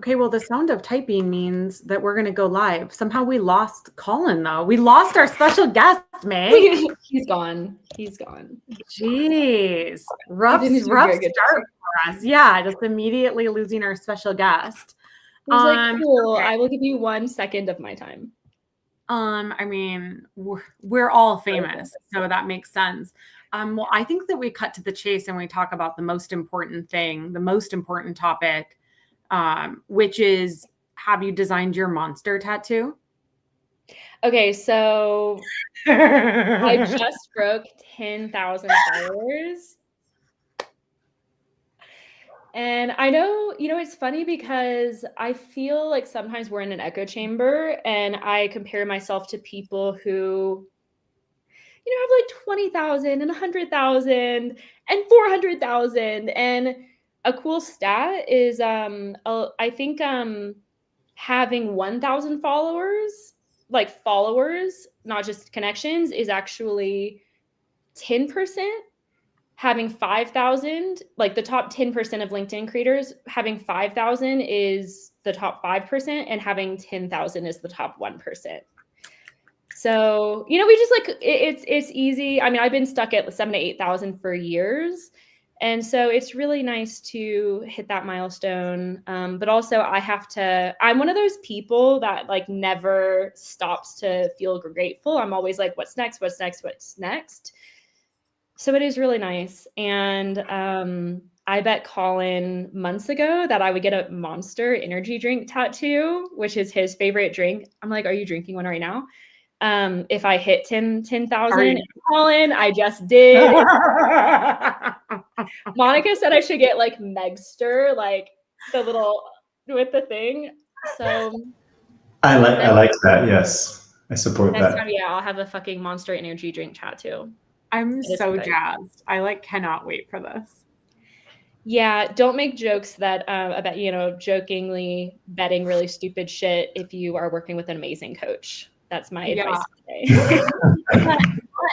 Okay, well, the sound of typing means that we're going to go live. Somehow we lost Colin, though. We lost our special guest, Meg. He's gone. He's gone. Jeez. Rough start for us. Yeah, just immediately losing our special guest. He was like, cool, okay. I will give you 1 second of my time. I mean, we're all famous, so that makes sense. Well, I think that we cut to the chase and we talk about the most important thing, the most important topic, which is, have you designed your monster tattoo? Okay, so I just broke 10,000 followers. And I know, it's funny because I feel like sometimes we're in an echo chamber and I compare myself to people who, have like 20,000 and 100,000 and 400,000. And a cool stat is, I think having 1,000 followers, like followers, not just connections, is actually 10%. Having 5,000, like the top 10% of LinkedIn creators, having 5,000 is the top 5%, and having 10,000 is the top 1%. So, we just like, it's easy. I mean, I've been stuck at 7,000 to 8,000 for years. And so it's really nice to hit that milestone. But also I'm one of those people that like never stops to feel grateful. I'm always like, what's next? What's next? What's next? So it is really nice. And I bet Colin months ago that I would get a Monster energy drink tattoo, which is his favorite drink. I'm like, are you drinking one right now? If I hit 10,000, Colin, I just did. Monica said I should get like Megster, like the little with the thing. So I like that. Yes, I support that. Time, yeah, I'll have a fucking Monster energy drink tattoo. I'm so jazzed. I cannot wait for this. Yeah, don't make jokes that about, jokingly betting really stupid shit if you are working with an amazing coach. That's my advice today.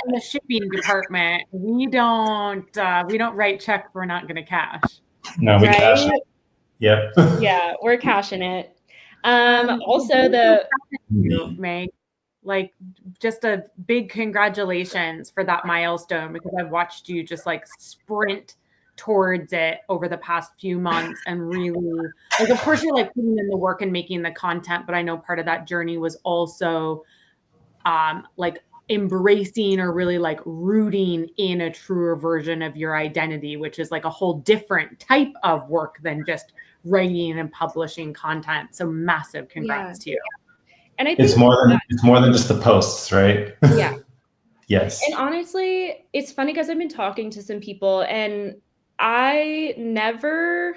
In the shipping department, we don't write checks we're not going to cash. No, we cash it. Yep. Yeah, we're cashing it. Also, Meg, like, just a big congratulations for that milestone, because I've watched you just like sprint towards it over the past few months, and really, like, of course you're like putting in the work and making the content, but I know part of that journey was also like embracing or really like rooting in a truer version of your identity, which is like a whole different type of work than just writing and publishing content. So massive congrats to you. And I think it's more than just the posts, right? Yeah. Yes. And honestly, it's funny because I've been talking to some people, and the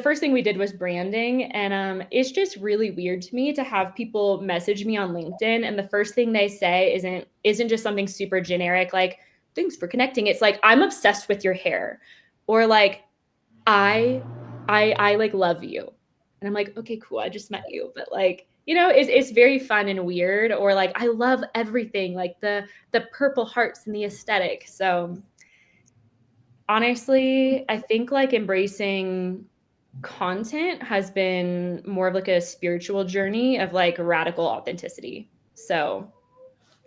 first thing we did was branding, and it's just really weird to me to have people message me on LinkedIn, and the first thing they say isn't just something super generic like, thanks for connecting. It's like, I'm obsessed with your hair, or like, I like love you. And I'm like, okay, cool, I just met you. But like, it's very fun and weird. Or like, I love everything, like the purple hearts and the aesthetic. So honestly, I think like embracing content has been more of like a spiritual journey of like radical authenticity. So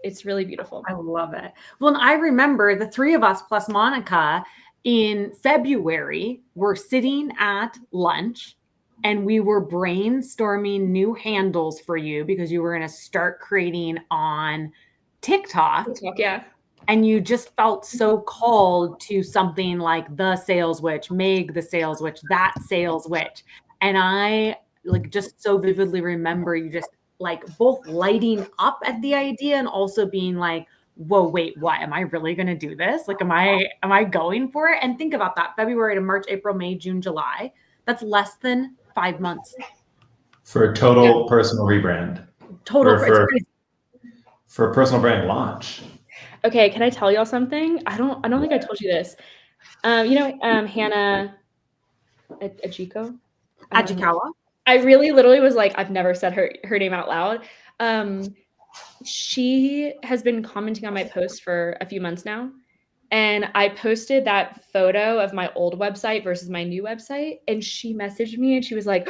it's really beautiful. I love it. Well, and I remember the three of us plus Monica in February were sitting at lunch, and we were brainstorming new handles for you because you were going to start creating on TikTok. Yeah. And you just felt so called to something like the sales witch, Meg the sales witch, that sales witch. And I like just so vividly remember you just like both lighting up at the idea and also being like, whoa, wait, what? Am I really going to do this? Like, am I going for it? And think about that. February to March, April, May, June, July. That's less than 5 months. For a total personal rebrand. For a personal brand launch. Okay, can I tell y'all something? I don't think I told you this. Hannah Ajiko? Ajikawa? I really literally was like, I've never said her name out loud. She has been commenting on my post for a few months now. And I posted that photo of my old website versus my new website. And she messaged me and she was like,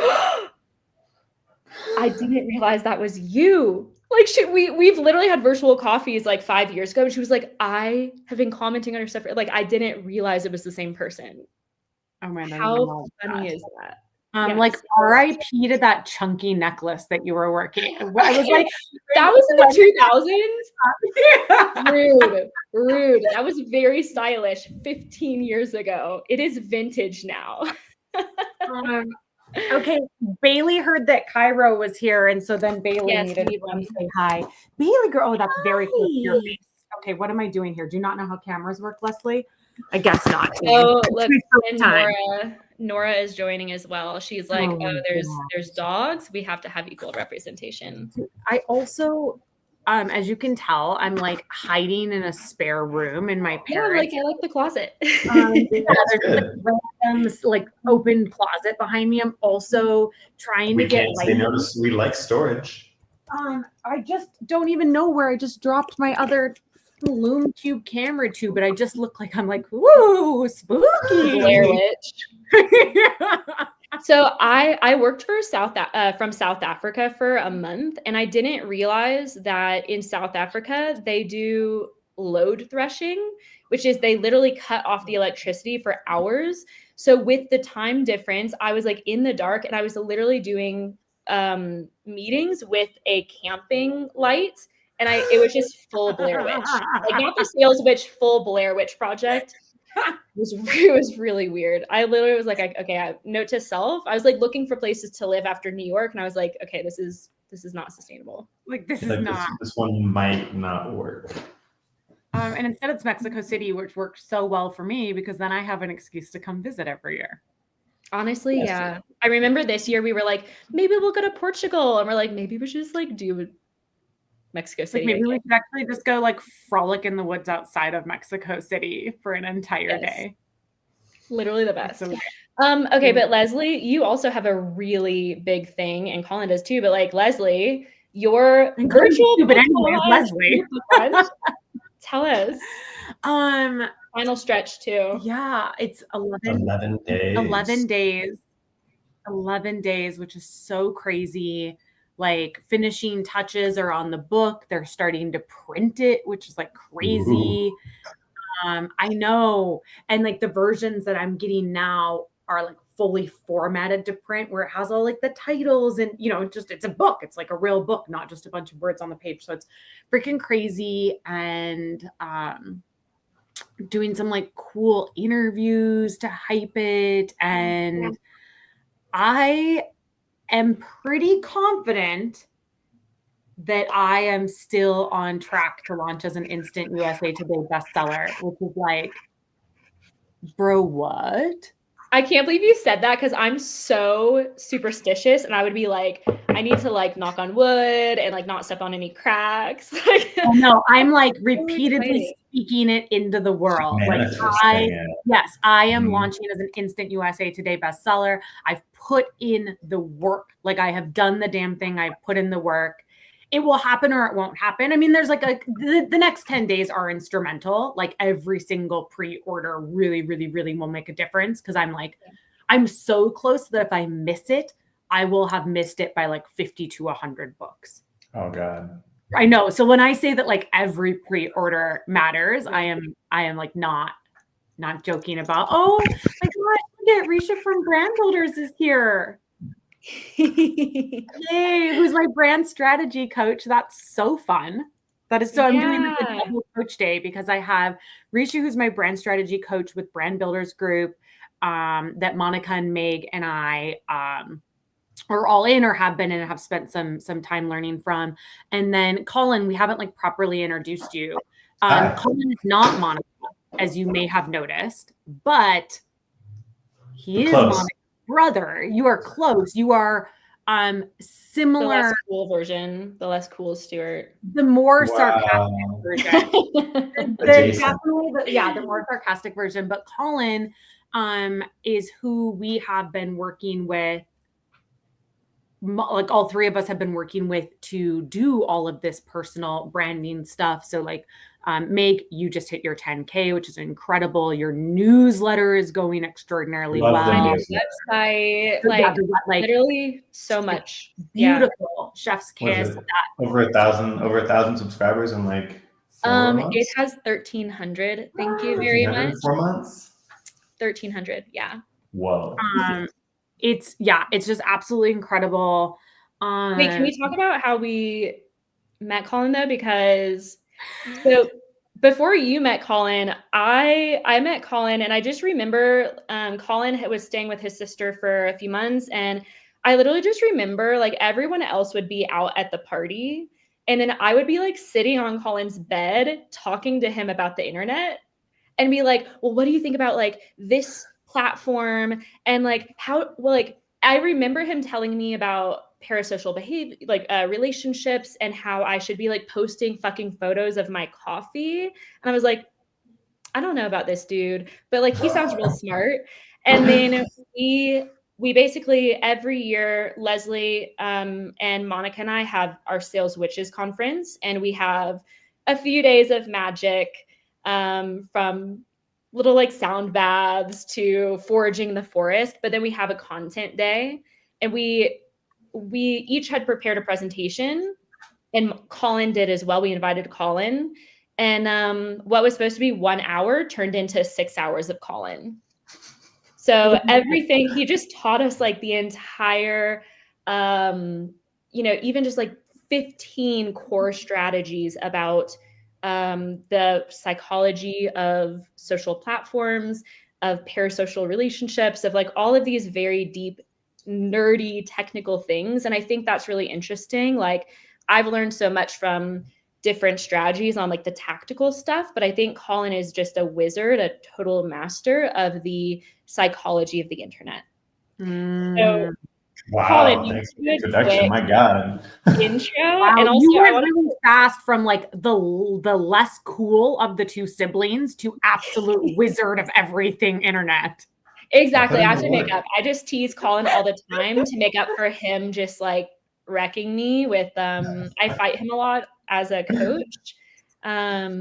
I didn't realize that was you. Like we've literally had virtual coffees like 5 years ago. And she was like, I have been commenting on your stuff. Like, I didn't realize it was the same person. Oh man, How funny is that? Like RIP to that chunky necklace that you were working. I was like, that was in the 2000s. Rude. That was very stylish 15 years ago. It is vintage now. Okay, Bailey heard that Cairo was here, and so then Bailey needed to come say hi. Bailey, girl, oh, that's very close to your face. Okay, what am I doing here? Do you not know how cameras work, Leslie? I guess not. Oh, look, and Nora is joining as well. She's like, there's dogs. We have to have equal representation. I also, as you can tell, I'm like hiding in a spare room in my parents'. I like the closet. There's random like open closet behind me. I'm also trying to get light. They notice we like storage. I just don't even know where I just dropped my other Lume Cube camera tube, but I just look like I'm like, woo, spooky. Blair Witch. So I worked for from South Africa for a month, and I didn't realize that in South Africa they do load threshing, which is they literally cut off the electricity for hours. So with the time difference, I was like in the dark, and I was literally doing meetings with a camping light. And it was just full Blair Witch, like not the sales witch, full Blair Witch project. It was really weird. I literally was like, okay, note to self. I was like looking for places to live after New York, and I was like, okay, this is not sustainable. Like this is not. This one might not work. And instead, it's Mexico City, which worked so well for me because then I have an excuse to come visit every year. Honestly, yeah. I remember this year we were like, maybe we'll go to Portugal, and we're like, maybe we should just like do Mexico City. Like maybe we could actually just go like frolic in the woods outside of Mexico City for an entire day. Literally the best. Okay, but Leslie, you also have a really big thing, and Colin does too. But like Leslie, your virtual. But anyways, Leslie, tell us. Final stretch too. Yeah, it's 11 days. 11 days. 11 days, which is so crazy. Like finishing touches are on the book. They're starting to print it, which is like crazy. I know. And like the versions that I'm getting now are like fully formatted to print, where it has all like the titles and, it's a book. It's like a real book, not just a bunch of words on the page. So it's freaking crazy. And doing some like cool interviews to hype it. And I am pretty confident that I am still on track to launch as an instant USA Today bestseller, which is like, bro, what? I can't believe you said that because I'm so superstitious, and I would be like, I need to like knock on wood and like not step on any cracks. No, I'm like repeatedly speaking it into the world. Like I am launching as an instant USA Today bestseller. I've put in the work. Like I have done the damn thing. I've put in the work. It will happen or it won't happen. I mean, there's like the next 10 days are instrumental. Like every single pre-order really, really, really will make a difference. Cause I'm so close that if I miss it, I will have missed it by like 50 to 100 books. Oh God. I know. So when I say that like every pre-order matters, I am like not joking about, oh my God, look at Risha from Brand Builders is here. Yay, who's my brand strategy coach. That's so fun. That is so I'm doing like a double coach day because I have Risha, who's my brand strategy coach with Brand Builders Group, that Monica and Meg and I are all in or have been and have spent some time learning from. And then Colin, we haven't like properly introduced you. Colin is not Monica, as you may have noticed, but he is Monica's brother. You are close. You are similar. The less cool version, the less cool Stuart. The more sarcastic version. The more sarcastic version. But Colin is who we have been working with. Like all three of us have been working with to do all of this personal branding stuff. So like Meg, you just hit your 10K, which is incredible. Your newsletter is going extraordinarily Love the well. newsletter. Website, Like literally so much. Beautiful. Chef's Was kiss. it over 1,000 subscribers in like 4 months? It has 1,300. Thank you very 1,300 much. in 4 months? 1,300, yeah. Whoa. It's just absolutely incredible. Wait, can we talk about how we met Colin though? Because so before you met Colin, I met Colin, and I just remember Colin was staying with his sister for a few months, and I literally just remember like everyone else would be out at the party, and then I would be like sitting on Colin's bed talking to him about the internet and be like, well, what do you think about like this platform? And like I remember him telling me about parasocial behavior, like relationships, and how I should be like posting fucking photos of my coffee. And I was like, I don't know about this dude, but like he sounds real smart. And then we basically every year, Leslie and Monica and I have our Sales Witches conference, and we have a few days of magic, from little like sound baths to foraging the forest. But then we have a content day, and we each had prepared a presentation, and Colin did as well. We invited Colin, and what was supposed to be 1 hour turned into 6 hours of Colin. So everything, he just taught us like the entire, even just like 15 core strategies about the psychology of social platforms, of parasocial relationships, of like all of these very deep, nerdy, technical things. And I think that's really interesting. Like I've learned so much from different strategies on like the tactical stuff, but I think Colin is just a wizard, a total master of the psychology of the internet. So wow, Colin, thanks for the introduction. My God. Intro. Wow, And also you went really fast from like the less cool of the two siblings to absolute wizard of everything internet. Exactly. I have to make up. I just tease Colin all the time to make up for him just like wrecking me with I fight him a lot as a coach.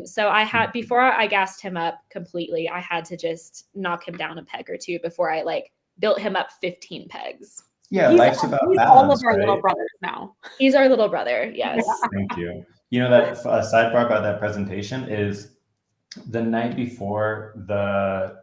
So I had, before I gassed him up completely, I had to just knock him down a peg or two before I like built him up 15 pegs. Yeah, life's about balance, all of our right? little brothers now. He's our little brother. Yes. Thank you. You know, that sidebar about that presentation is the night before the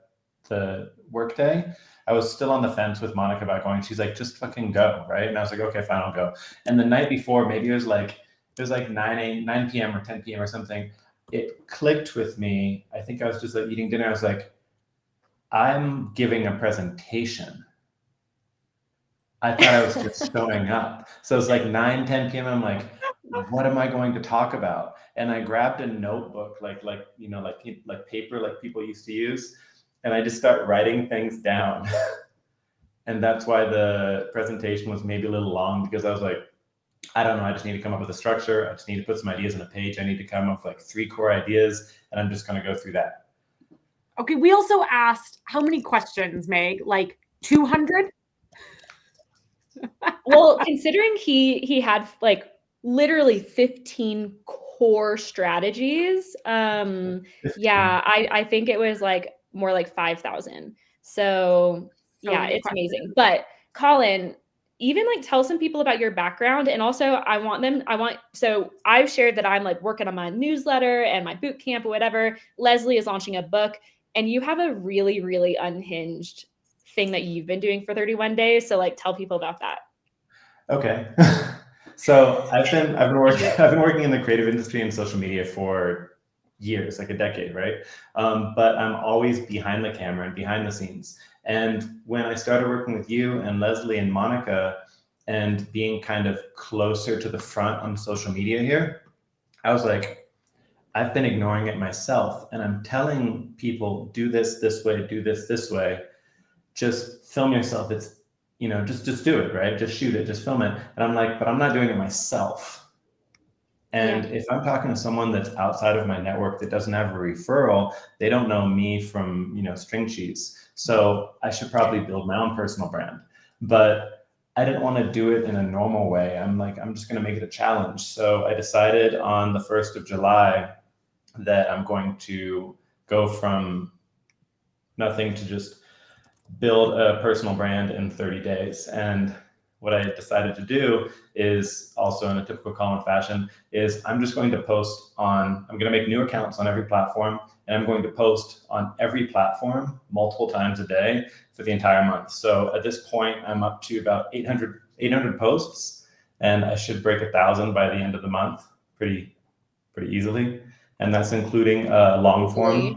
workday, I was still on the fence with Monica about going. She's like, just fucking go, right? And I was like, okay, fine, I'll go. And the night before, maybe it was like 9 p.m. or 10 p.m. or something. It clicked with me. I think I was just like eating dinner. I was like, I'm giving a presentation. I thought I was just showing up. So it's like 9, 10 p.m. I'm like, what am I going to talk about? And I grabbed a notebook, like paper, like people used to use. And I just start writing things down. And that's why the presentation was maybe a little long, because I was like, I don't know, I just need to come up with a structure. I just need to put some ideas on a page. I need to come up with like 3 core ideas, and I'm just going to go through that. Okay, we also asked how many questions, Meg? Like 200? Well, considering he had like literally 15 core strategies, yeah, I think it was like more like 5,000. So yeah, it's amazing. But Colin, even like tell some people about your background, and also so I've shared that I'm like working on my newsletter and my boot camp or whatever. Leslie is launching a book, and you have a really, really unhinged thing that you've been doing for 31 days. So like tell people about that. Okay. So I've been working in the creative industry and social media for years, like a decade, right? But I'm always behind the camera and behind the scenes. And when I started working with you and Leslie and Monica and being kind of closer to the front on social media here, I was like, I've been ignoring it myself. And I'm telling people, do this way, do this way. Just film yourself. It's, just do it, right? Just shoot it, just film it. And I'm like, but I'm not doing it myself. And if I'm talking to someone that's outside of my network that doesn't have a referral, they don't know me from, string cheese. So I should probably build my own personal brand. But I didn't want to do it in a normal way. I'm like, I'm just going to make it a challenge. So I decided on the 1st of July, that I'm going to go from nothing to just build a personal brand in 30 days. And what I decided to do is, also in a typical Colin fashion, is I'm just going to I'm going to make new accounts on every platform, and I'm going to post on every platform multiple times a day for the entire month. So at this point, I'm up to about 800 posts, and I should break 1,000 by the end of the month pretty easily. And that's including long form.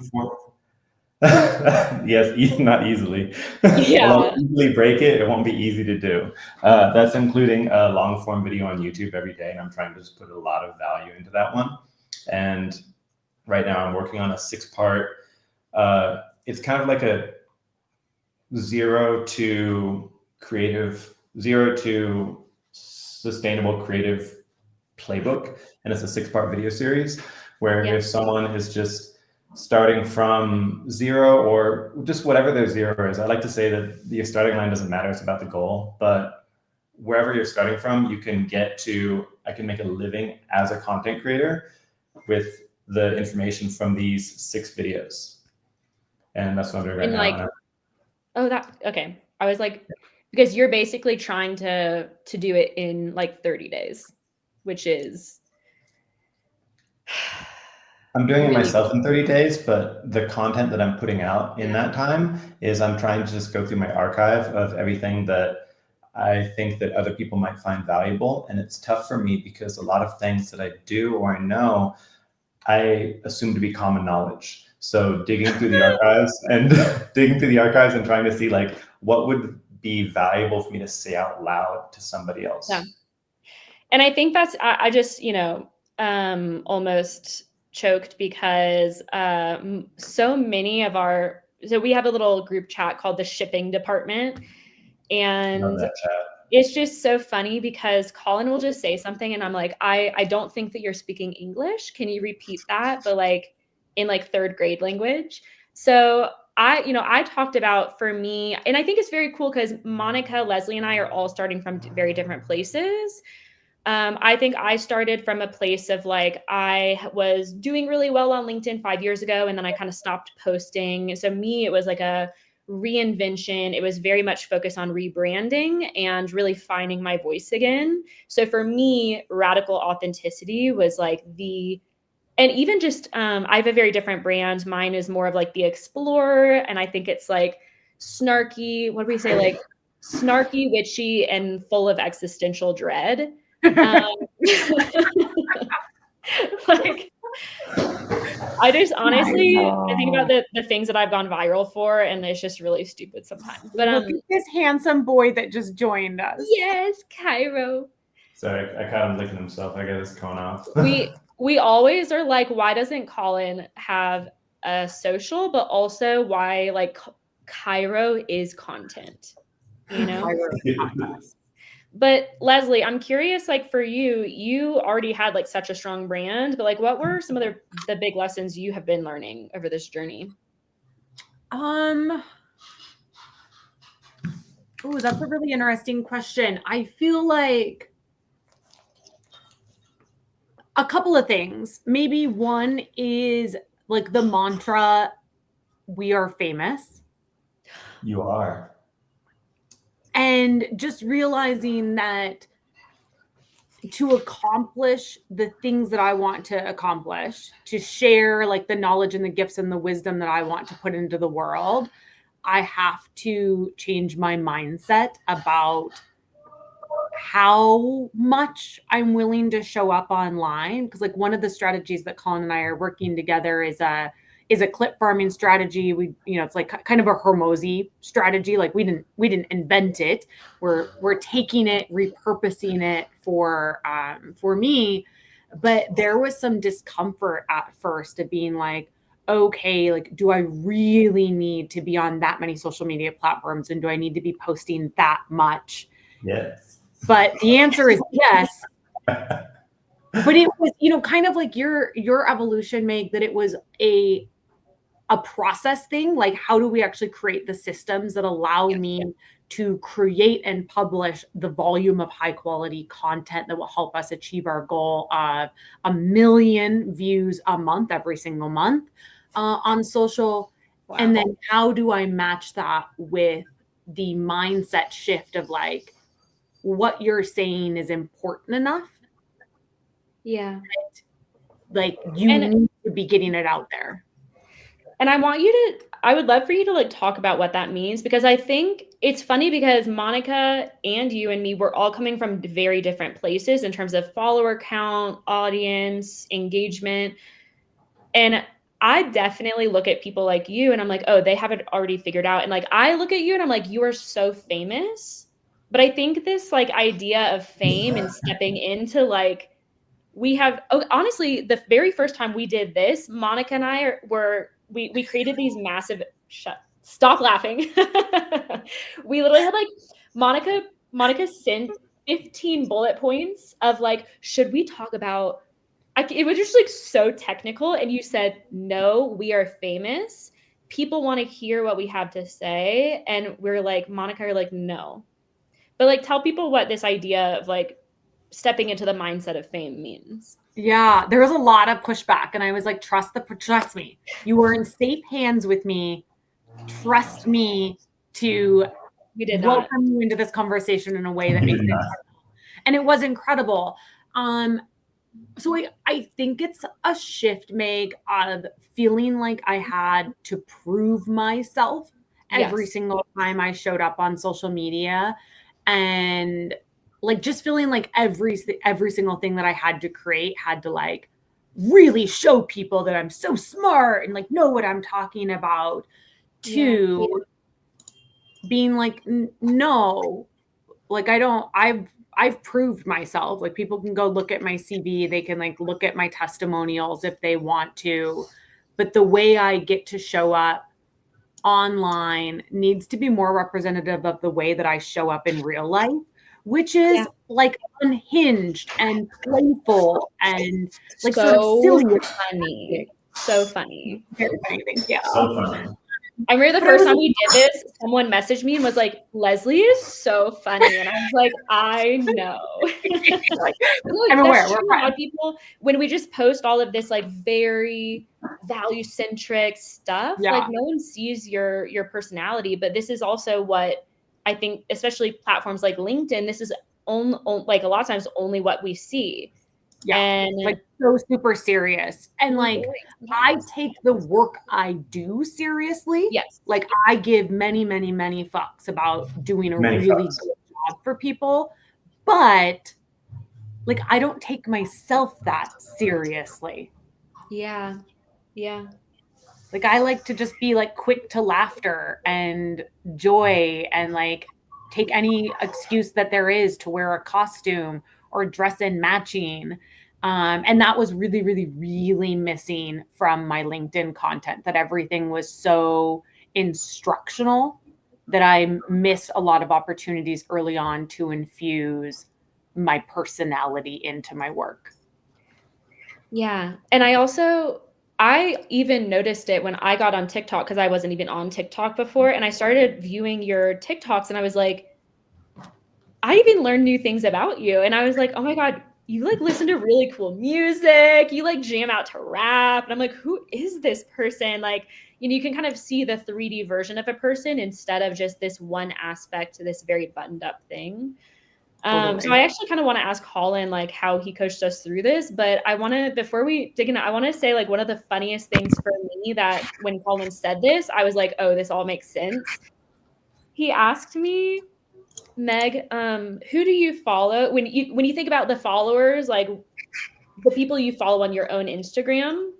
Yes, not easily. Yeah. I'll easily break it. It won't be easy to do. That's including a long form video on YouTube every day, and I'm trying to just put a lot of value into that one. And right now I'm working on a 6-part. It's kind of like a zero to sustainable creative playbook, and it's a 6-part video series where if someone is just starting from zero, or just whatever their zero is. I like to say that your starting line doesn't matter, it's about the goal, but wherever you're starting from, you can get to, I can make a living as a content creator with the information from these 6 videos. And that's what I'm doing right now. Okay. I was like, because you're basically trying to do it in like 30 days, which is... I'm doing it myself in 30 days, but the content that I'm putting out in that time is I'm trying to just go through my archive of everything that I think that other people might find valuable. And it's tough for me because a lot of things that I do or I know, I assume to be common knowledge. So digging through the archives and trying to see like what would be valuable for me to say out loud to somebody else. Yeah. And I think that's, I just, almost choked because so many of so we have a little group chat called the shipping department, and it's just so funny because Colin will just say something and I'm like, I don't think that you're speaking English. Can you repeat that? But like in like 3rd grade language. So I talked about, for me, and I think it's very cool because Monica, Leslie, and I are all starting from very different places. I think I started from a place of like, I was doing really well on LinkedIn 5 years ago, and then I kind of stopped posting. So me, it was like a reinvention. It was very much focused on rebranding and really finding my voice again. So for me, radical authenticity was like and even just, I have a very different brand. Mine is more of like the explorer. And I think it's like snarky, what do we say? Like snarky, witchy, and full of existential dread. Like, I just honestly, I think about the things that I've gone viral for, and it's just really stupid sometimes. But look at this handsome boy that just joined us. Yes, Cairo. Sorry, I caught him licking himself. I got his cone off. We always are like, why doesn't Colin have a social? But also, why like Cairo is content, Cairo is content. But Leslie, I'm curious, like for you already had like such a strong brand, but like what were some of the big lessons you have been learning over this journey? Oh, that's a really interesting question. I feel like a couple of things. Maybe one is like the mantra, we are famous. You are. And just realizing that to accomplish the things that I want to accomplish, to share like the knowledge and the gifts and the wisdom that I want to put into the world, I have to change my mindset about how much I'm willing to show up online. Because like one of the strategies that Colin and I are working together is a clip farming strategy. It's like kind of a Hormozy strategy. Like we didn't invent it. We're taking it, repurposing it for me. But there was some discomfort at first of being like, okay, like, do I really need to be on that many social media platforms? And do I need to be posting that much? Yes. But the answer is yes. But it was, kind of like your evolution, Meg, that it was a a process thing. Like, how do we actually create the systems that allow me to create and publish the volume of high quality content that will help us achieve our goal of 1 million views a month, every single month on social. Wow. And then how do I match that with the mindset shift of like, what you're saying is important enough? Yeah. Like, you need to be getting it out there. And I would love for you to like talk about what that means, because I think it's funny because Monica and you and me, we're all coming from very different places in terms of follower count, audience, engagement. And I definitely look at people like you and I'm like, oh, they have it already figured out. And like, I look at you and I'm like, you are so famous. But I think this like idea of fame and stepping into like, honestly, the very first time we did this, Monica and I we created these massive, stop laughing. We literally had like, Monica sent 15 bullet points of like, should we talk about, it was just like so technical. And you said, no, we are famous. People want to hear what we have to say. And we're like, Monica, are like, no. But like, tell people what this idea of like stepping into the mindset of fame means. Yeah, there was a lot of pushback, and I was like, trust me. You were in safe hands with me. Trust me to welcome you into this conversation in a way that makes sense. And it was incredible. So I think it's a shift, Meg, of feeling like I had to prove myself every single time I showed up on social media, and like just feeling like every single thing that I had to create had to like really show people that I'm so smart and like know what I'm talking about, to being like, no, like I've proved myself. Like, people can go look at my CV, they can like look at my testimonials if they want to, but the way I get to show up online needs to be more representative of the way that I show up in real life, which is like unhinged and playful and like so sort of silly. Funny. So funny. Very funny. Thank you. So funny. I remember the first time we did this, someone messaged me and was like, Leslie is so funny. And I was like, I know. Like, I'm aware. We're a lot of people, when we just post all of this like very value-centric stuff, like no one sees your personality. But this is also what I think, especially platforms like LinkedIn, this is like a lot of times only what we see. Yeah, and like so super serious. And like, I take the work I do seriously. Yes. Like, I give many, many, many fucks about doing a really good job for people. But like, I don't take myself that seriously. Yeah. Yeah. Like, I like to just be like quick to laughter and joy and like take any excuse that there is to wear a costume or dress in matching. And that was really, really, really missing from my LinkedIn content, that everything was so instructional that I missed a lot of opportunities early on to infuse my personality into my work. Yeah. And I even noticed it when I got on TikTok, because I wasn't even on TikTok before. And I started viewing your TikToks and I was like, I even learned new things about you. And I was like, oh my God, you like listen to really cool music. You like jam out to rap. And I'm like, who is this person? Like, you know, you can kind of see the 3D version of a person instead of just this one aspect to this very buttoned up thing. So I actually kind of want to ask Colin like how he coached us through this, but I want to, before we dig in, I want to say like one of the funniest things for me that when Colin said this, I was like, oh, this all makes sense. He asked me, Meg, who do you follow when you think about the followers, like the people you follow on your own Instagram,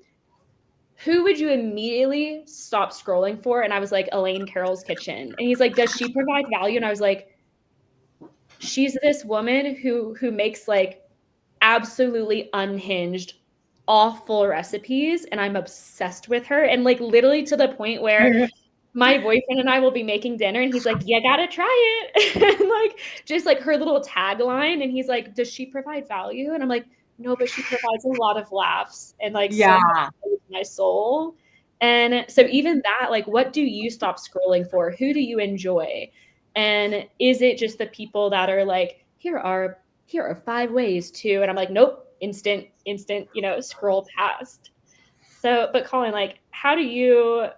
who would you immediately stop scrolling for? And I was like, Elaine Carroll's Kitchen. And he's like, does she provide value? And I was like, she's this woman who makes like absolutely unhinged, awful recipes. And I'm obsessed with her. And like literally to the point where my boyfriend and I will be making dinner and he's like, you gotta try it. And like, just like her little tagline. And he's like, does she provide value? And I'm like, no, but she provides a lot of laughs and like so much my soul. And so even that, like, what do you stop scrolling for? Who do you enjoy? And is it just the people that are like, here are 5 ways to, and I'm like, nope, instant, scroll past. So, but Colin, like, how do you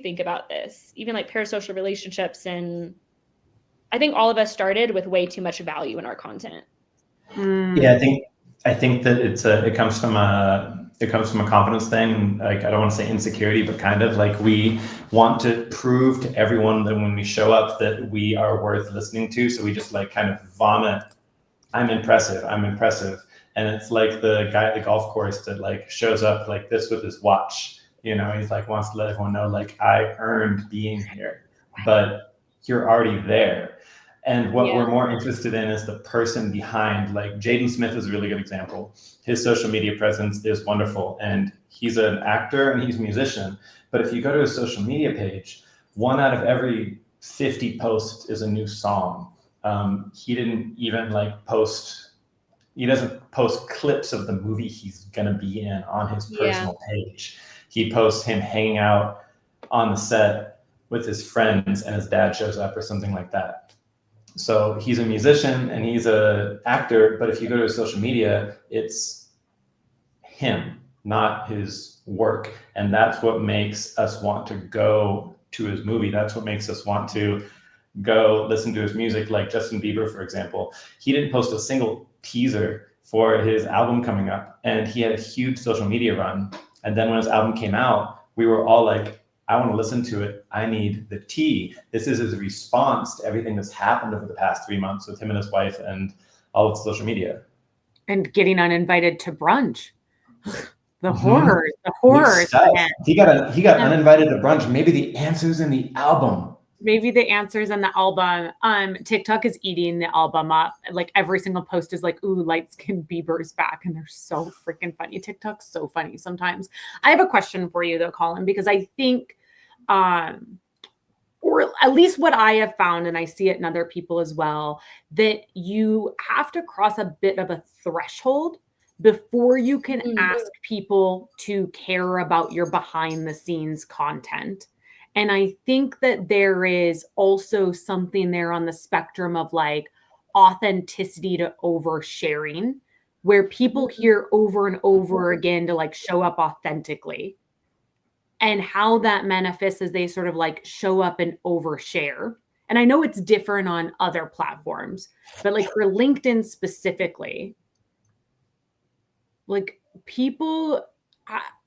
think about this? Even like parasocial relationships, and I think all of us started with way too much value in our content. Yeah, I think that it comes from a confidence thing. Like, I don't want to say insecurity, but kind of like we want to prove to everyone that when we show up that we are worth listening to. So we just like kind of vomit, I'm impressive. And it's like the guy at the golf course that like shows up like this with his watch. He's like wants to let everyone know like I earned being here, but you're already there. And what we're more interested in is the person behind. Like Jaden Smith is a really good example. His social media presence is wonderful, and he's an actor and he's a musician. But if you go to his social media page, 1 out of every 50 posts is a new song. He didn't even like post. He doesn't post clips of the movie he's gonna be in on his personal page. He posts him hanging out on the set with his friends, and his dad shows up or something like that. So he's a musician and he's an actor, but if you go to his social media, it's him, not his work. And that's what makes us want to go to his movie. That's what makes us want to go listen to his music. Like Justin Bieber, for example, he didn't post a single teaser for his album coming up, and he had a huge social media run. And then when his album came out, we were all like, I want to listen to it. I need the tea. This is his response to everything that's happened over the past 3 months with him and his wife and all of social media. And getting uninvited to brunch. The horrors. He got uninvited to brunch. Maybe the answer's in the album. TikTok is eating the album up. Like every single post is like, ooh, light skin Bieber's back. And they're so freaking funny. TikTok's so funny sometimes. I have a question for you though, Colin, because I think, or at least what I have found, and I see it in other people as well, that you have to cross a bit of a threshold before you can ask people to care about your behind the scenes content. And I think that there is also something there on the spectrum of like authenticity to oversharing, where people hear over and over again to like show up authentically, and how that manifests as they sort of like show up and overshare. And I know it's different on other platforms, but like for LinkedIn specifically, like people,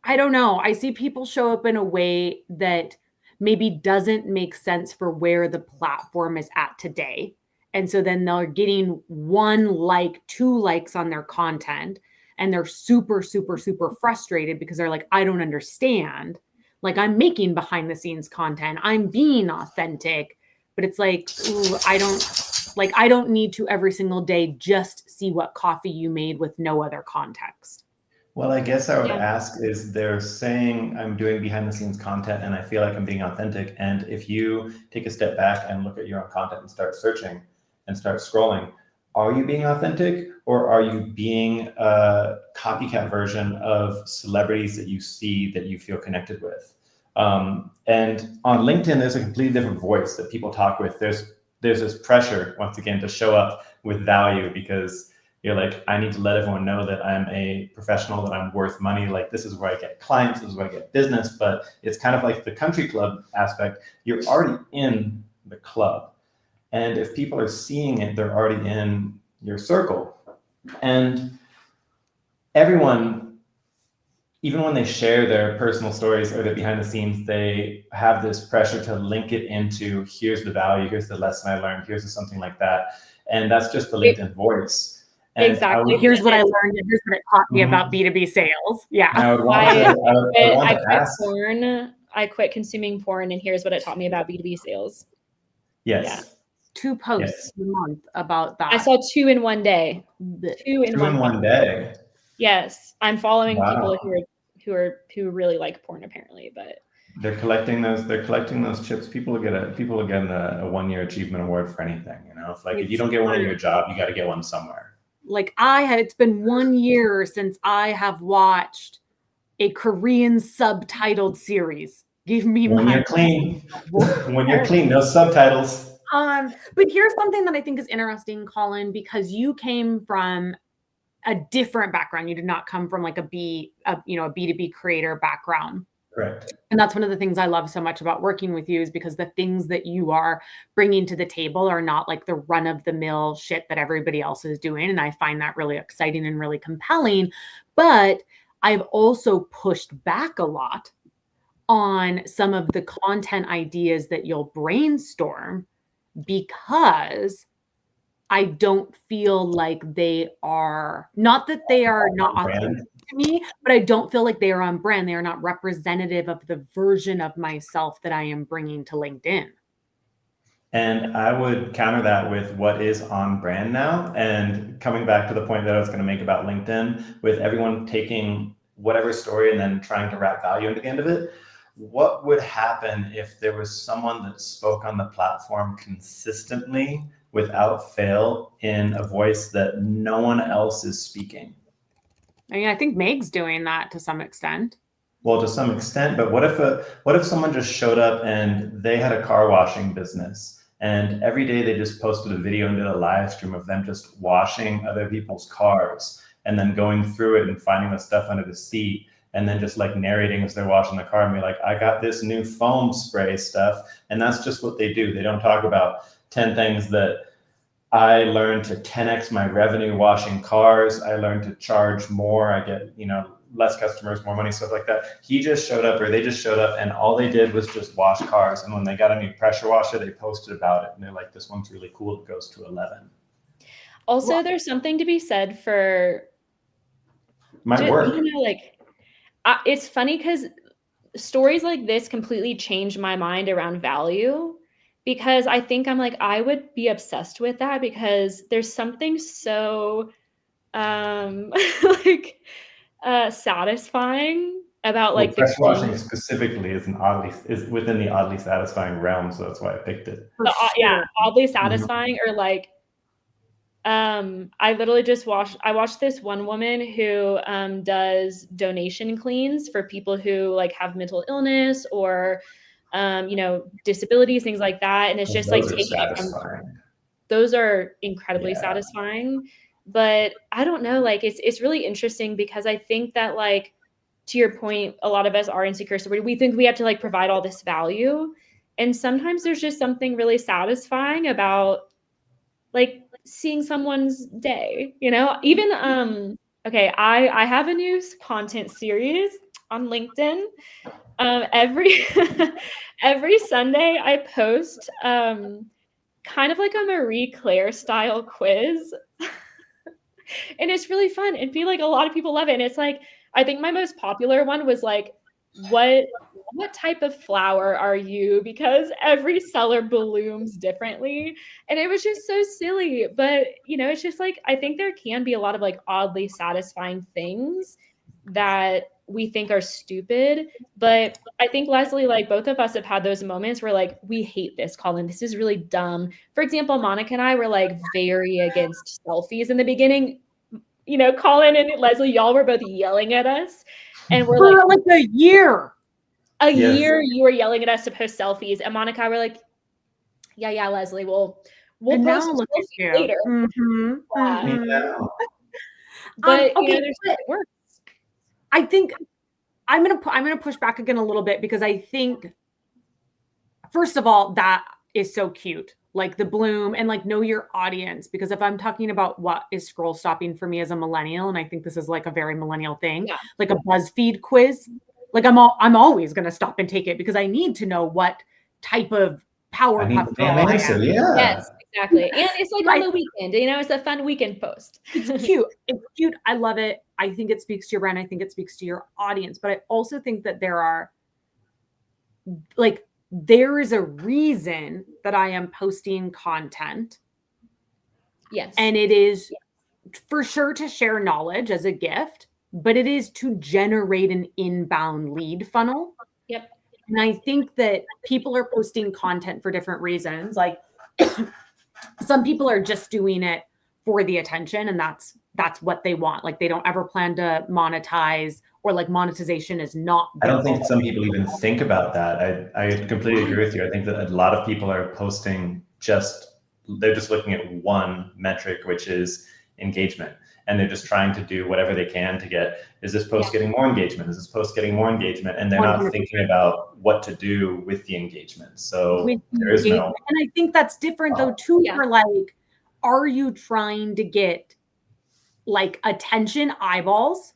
I don't know. I see people show up in a way that maybe doesn't make sense for where the platform is at today. And so then they're getting 1 like, 2 likes on their content, and they're super, super, super frustrated because they're like, I don't understand. Like, I'm making behind the scenes content. I'm being authentic, but it's like, ooh, I don't need to every single day just see what coffee you made with no other context. Well, I guess I would ask is they're saying I'm doing behind the scenes content and I feel like I'm being authentic. And if you take a step back and look at your own content and start searching and start scrolling, are you being authentic, or are you being a copycat version of celebrities that you see that you feel connected with? And on LinkedIn, there's a completely different voice that people talk with. There's this pressure, once again, to show up with value, because you're like, I need to let everyone know that I'm a professional, that I'm worth money. Like, this is where I get clients, this is where I get business. But it's kind of like the country club aspect. You're already in the club. And if people are seeing it, they're already in your circle. And everyone, even when they share their personal stories or their behind the scenes, they have this pressure to link it into, here's the value, here's the lesson I learned, here's something like that. And that's just the LinkedIn voice. And exactly. Here's what I learned. Here's what it taught me about B2B sales. Yeah. I quit consuming porn, and here's what it taught me about B2B sales. Yes. Yeah. 2 posts a month about that. I saw 2 in one day. 2 in one day. Yes. I'm following people who really like porn, apparently, but they're collecting those chips. People will get a 1-year achievement award for anything, you know. If you don't get one in your job, you got to get one somewhere. Like it's been 1 year since I have watched a Korean subtitled series. Give me when my you're clean. When you're clean, no subtitles. But here's something that I think is interesting, Colin, because you came from a different background. You did not come from like a B2B creator background. Correct. And that's one of the things I love so much about working with you, is because the things that you are bringing to the table are not like the run of the mill shit that everybody else is doing. And I find that really exciting and really compelling. But I've also pushed back a lot on some of the content ideas that you'll brainstorm, because I don't feel like they are, not that they are not authentic to me, but I don't feel like they are on brand. They are not representative of the version of myself that I am bringing to LinkedIn. And I would counter that with what is on brand now. And coming back to the point that I was going to make about LinkedIn, with everyone taking whatever story and then trying to wrap value into the end of it, what would happen if there was someone that spoke on the platform consistently without fail in a voice that no one else is speaking? I mean, I think Meg's doing that to some extent. Well, to some extent, but what if someone just showed up and they had a car washing business, and every day they just posted a video and did a live stream of them just washing other people's cars and then going through it and finding the stuff under the seat, and then just like narrating as they're washing the car and be like, I got this new foam spray stuff. And that's just what they do. They don't talk about 10 things that I learned to 10x my revenue washing cars. I learned to charge more. I get, less customers, more money, stuff like that. He just showed up, or they just showed up, and all they did was just wash cars. And when they got a new pressure washer, they posted about it. And they're like, this one's really cool. It goes to 11. Also, there's something to be said for my work. It's funny because stories like this completely changed my mind around value, because I think I would be obsessed with that, because there's something so satisfying about like pressure washing specifically is within the oddly satisfying realm, so that's why I picked it. Yeah, oddly satisfying. Or like I literally just watched this one woman who does donation cleans for people who like have mental illness or disabilities, things like that. And it's just like taking it from, those are incredibly satisfying. But I don't know, like it's really interesting, because I think that, like, to your point, a lot of us are insecure. So we think we have to like provide all this value. And sometimes there's just something really satisfying about like seeing someone's day, even, okay. I have a new content series on LinkedIn. Every Sunday I post, kind of like a Marie Claire style quiz. And it's really fun. And feel like a lot of people love it. And it's like, I think my most popular one was like, what type of flower are you? Because every seller blooms differently. And it was just so silly. But, it's just like, I think there can be a lot of like oddly satisfying things that we think are stupid. But I think, Leslie, like both of us have had those moments where like, we hate this, Colin. This is really dumb. For example, Monica and I were like very against selfies in the beginning. Colin and Leslie, y'all were both yelling at us. And we're like a year. Year you were yelling at us to post selfies. And Monica and I were like, yeah, Leslie, we'll post selfies later. Mm-hmm. But okay, there's it works. I think I'm gonna push back again a little bit, because I think, first of all, that is so cute, like the bloom and like know your audience. Because if I'm talking about what is scroll stopping for me as a millennial, and I think this is like a very millennial thing, like a BuzzFeed quiz, like I'm always gonna stop and take it, because I need to know what type of Powerpuff Girl I am. Yes, exactly. And it's like on the weekend, it's a fun weekend post. It's cute. It's cute. I love it. I think it speaks to your brand. I think it speaks to your audience. But I also think that there is a reason that I am posting content. Yes. And it is for sure to share knowledge as a gift, but it is to generate an inbound lead funnel. Yep. And I think that people are posting content for different reasons. Like some people are just doing it for the attention, and that's that's what they want. Like they don't ever plan to monetize, or like monetization is not. I don't think some people even think about that. I completely agree with you. I think that a lot of people are posting they're just looking at one metric, which is engagement. And they're just trying to do whatever they can to get, is this post getting more engagement? Is this post getting more engagement? And they're 100%. Not thinking about what to do with the engagement. So there is no. And I think that's different though too, for like, are you trying to get like attention, eyeballs?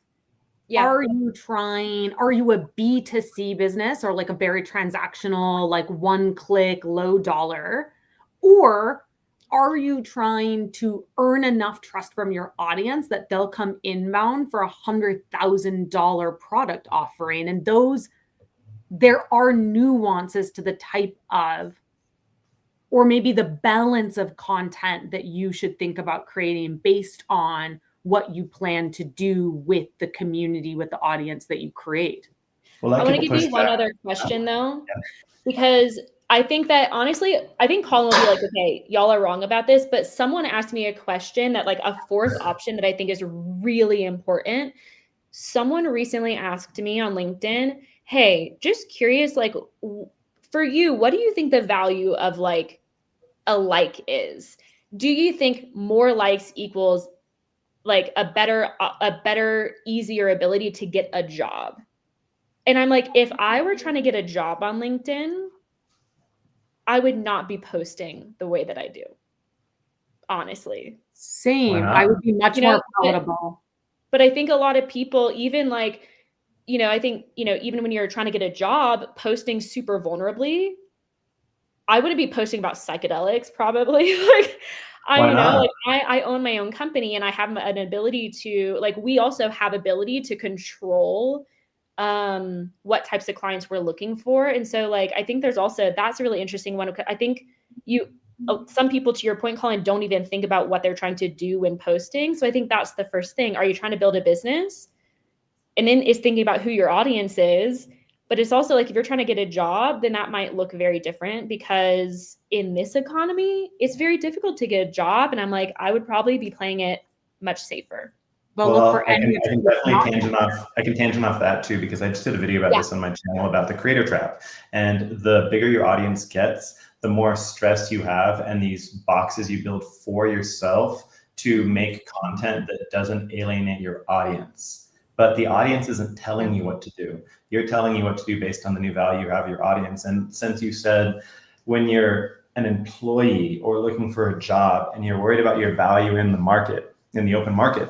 Yeah. Are you a B2C business, or like a very transactional, like one click, low dollar? Or are you trying to earn enough trust from your audience that they'll come inbound for $100,000 product offering? And there are nuances to the type of, or maybe the balance of content that you should think about creating based on what you plan to do with the community, with the audience that you create. Well, I want to give you one other question though, because I think that honestly, I think Colin will be like, okay, y'all are wrong about this, but someone asked me a question that like a fourth option that I think is really important. Someone recently asked me on LinkedIn, hey, just curious, like for you, what do you think the value of like a like is? Do you think more likes equals like a better, easier ability to get a job? And I'm like, if I were trying to get a job on LinkedIn, I would not be posting the way that I do. Honestly. Same. I would be much more palatable. But I think a lot of people, even like, I think, even when you're trying to get a job, posting super vulnerably, I wouldn't be posting about psychedelics probably. Like, I own my own company and I have an ability to, like, we also have ability to control what types of clients we're looking for. And so like, I think that's a really interesting one. I think some people, to your point, Colin, don't even think about what they're trying to do when posting. So I think that's the first thing. Are you trying to build a business? And then it's thinking about who your audience is. But it's also like, if you're trying to get a job, then that might look very different, because in this economy, it's very difficult to get a job. And I'm like, I would probably be playing it much safer. Well, I can definitely tangent off that too, because I just did a video about this on my channel about the creator trap. And the bigger your audience gets, the more stress you have, and these boxes you build for yourself to make content that doesn't alienate your audience. But the audience isn't telling you what to do. You're telling you what to do based on the new value you have your audience. And since you said when you're an employee or looking for a job and you're worried about your value in the market, in the open market,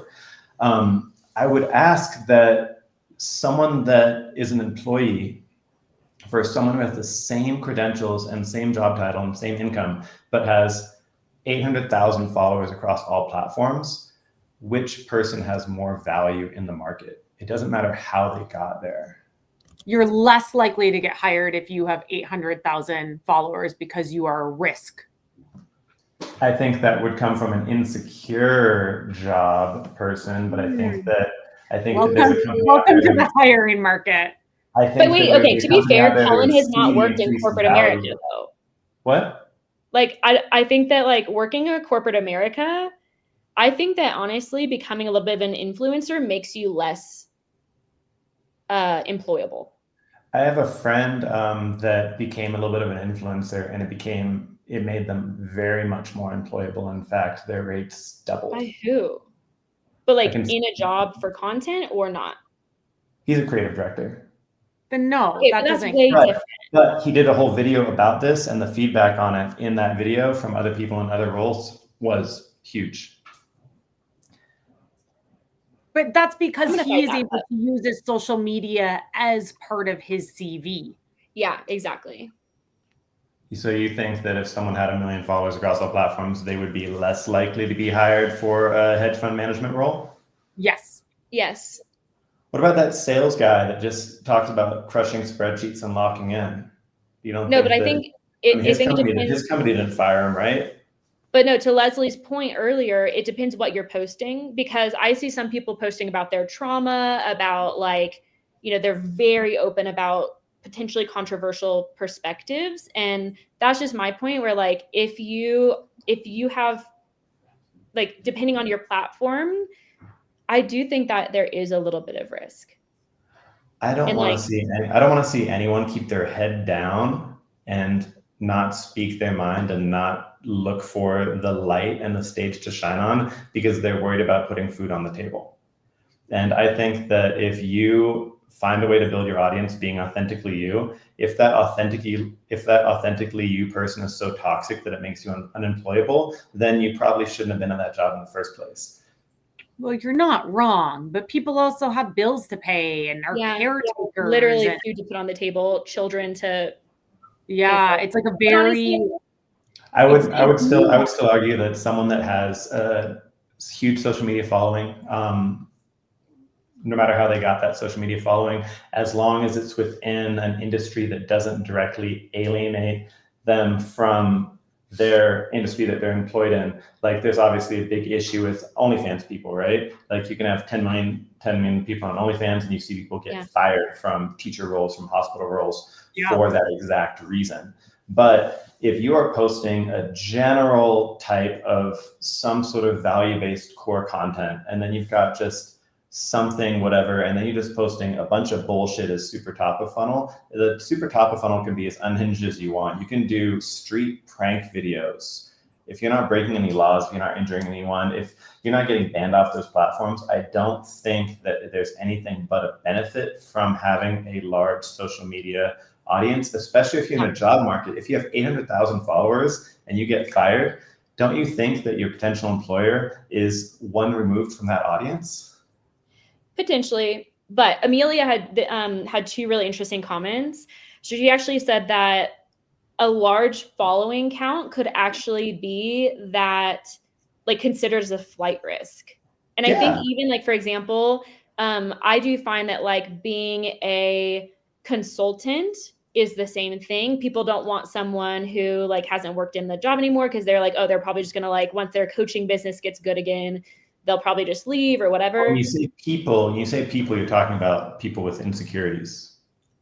I would ask that someone that is an employee, for someone who has the same credentials and same job title and same income, but has 800,000 followers across all platforms, which person has more value in the market? It doesn't matter how they got there. You're less likely to get hired if you have 800,000 followers because you are a risk. I think that would come from an insecure job person, but I think welcome to the hiring market. But wait, okay, to be fair, Colin has not worked in corporate America though. What? Like, I think that like working in corporate America, I think that honestly becoming a little bit of an influencer makes you less employable. I have a friend that became a little bit of an influencer, and it made them very much more employable. In fact, their rates doubled. By who? But like in a job for content or not? He's a creative director. Then no, okay, that that's doesn't. way different. But he did a whole video about this, and the feedback on it in that video from other people in other roles was huge. But that's because he is able to use his social media as part of his CV. Yeah, exactly. So you think that if someone had 1 million followers across all platforms, they would be less likely to be hired for a hedge fund management role? Yes. Yes. What about that sales guy that just talks about crushing spreadsheets and locking in? You don't? No, but I think his company didn't fire him, right? But no, to Leslie's point earlier, it depends what you're posting, because I see some people posting about their trauma, about like, they're very open about potentially controversial perspectives. And that's just my point, where like, if you have, like, depending on your platform, I do think that there is a little bit of risk. I don't And want like, to see. I don't want to see anyone keep their head down and not speak their mind and not look for the light and the stage to shine on because they're worried about putting food on the table. And I think that if you find a way to build your audience being authentically you, if that authentically you person is so toxic that it makes you unemployable, then you probably shouldn't have been in that job in the first place. Well, you're not wrong, but people also have bills to pay and are caretakers. Literally and, food to put on the table, children to. it's like a very. I would still argue that someone that has a huge social media following, no matter how they got that social media following, as long as it's within an industry that doesn't directly alienate them from their industry that they're employed in. Like there's obviously a big issue with OnlyFans people, right? Like you can have 10 million people on OnlyFans and you see people get fired from teacher roles, from hospital roles for that exact reason. But if you are posting a general type of some sort of value-based core content, and then you've got just something, whatever, and then you're just posting a bunch of bullshit as super top of funnel. The super top of funnel can be as unhinged as you want. You can do street prank videos. If you're not breaking any laws, if you're not injuring anyone, if you're not getting banned off those platforms, I don't think that there's anything but a benefit from having a large social media audience, especially if you're in a job market. If you have 800,000 followers and you get fired, don't you think that your potential employer is one removed from that audience? Potentially, but Amelia had two really interesting comments. So she actually said that a large following count could actually be that like considered as a flight risk. And I think even like, for example, I do find that like being a consultant is the same thing. People don't want someone who like hasn't worked in the job anymore because they're like, oh, they're probably just gonna like once their coaching business gets good again, they'll probably just leave or whatever. When you say people, you're talking about people with insecurities.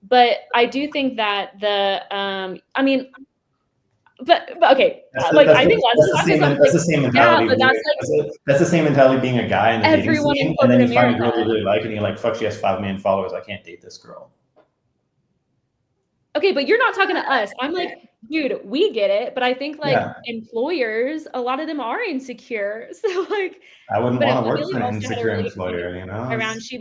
But I do think that but okay, I think that's the same mentality. That's the same mentality being a guy in the dating scene, and then you find a girl you really like, and you're like, "Fuck, she has 5 million followers. I can't date this girl." Okay, but you're not talking to us. I'm like, dude, we get it, but I think like employers, a lot of them are insecure. So like, I wouldn't want to work for an insecure employer, you know. She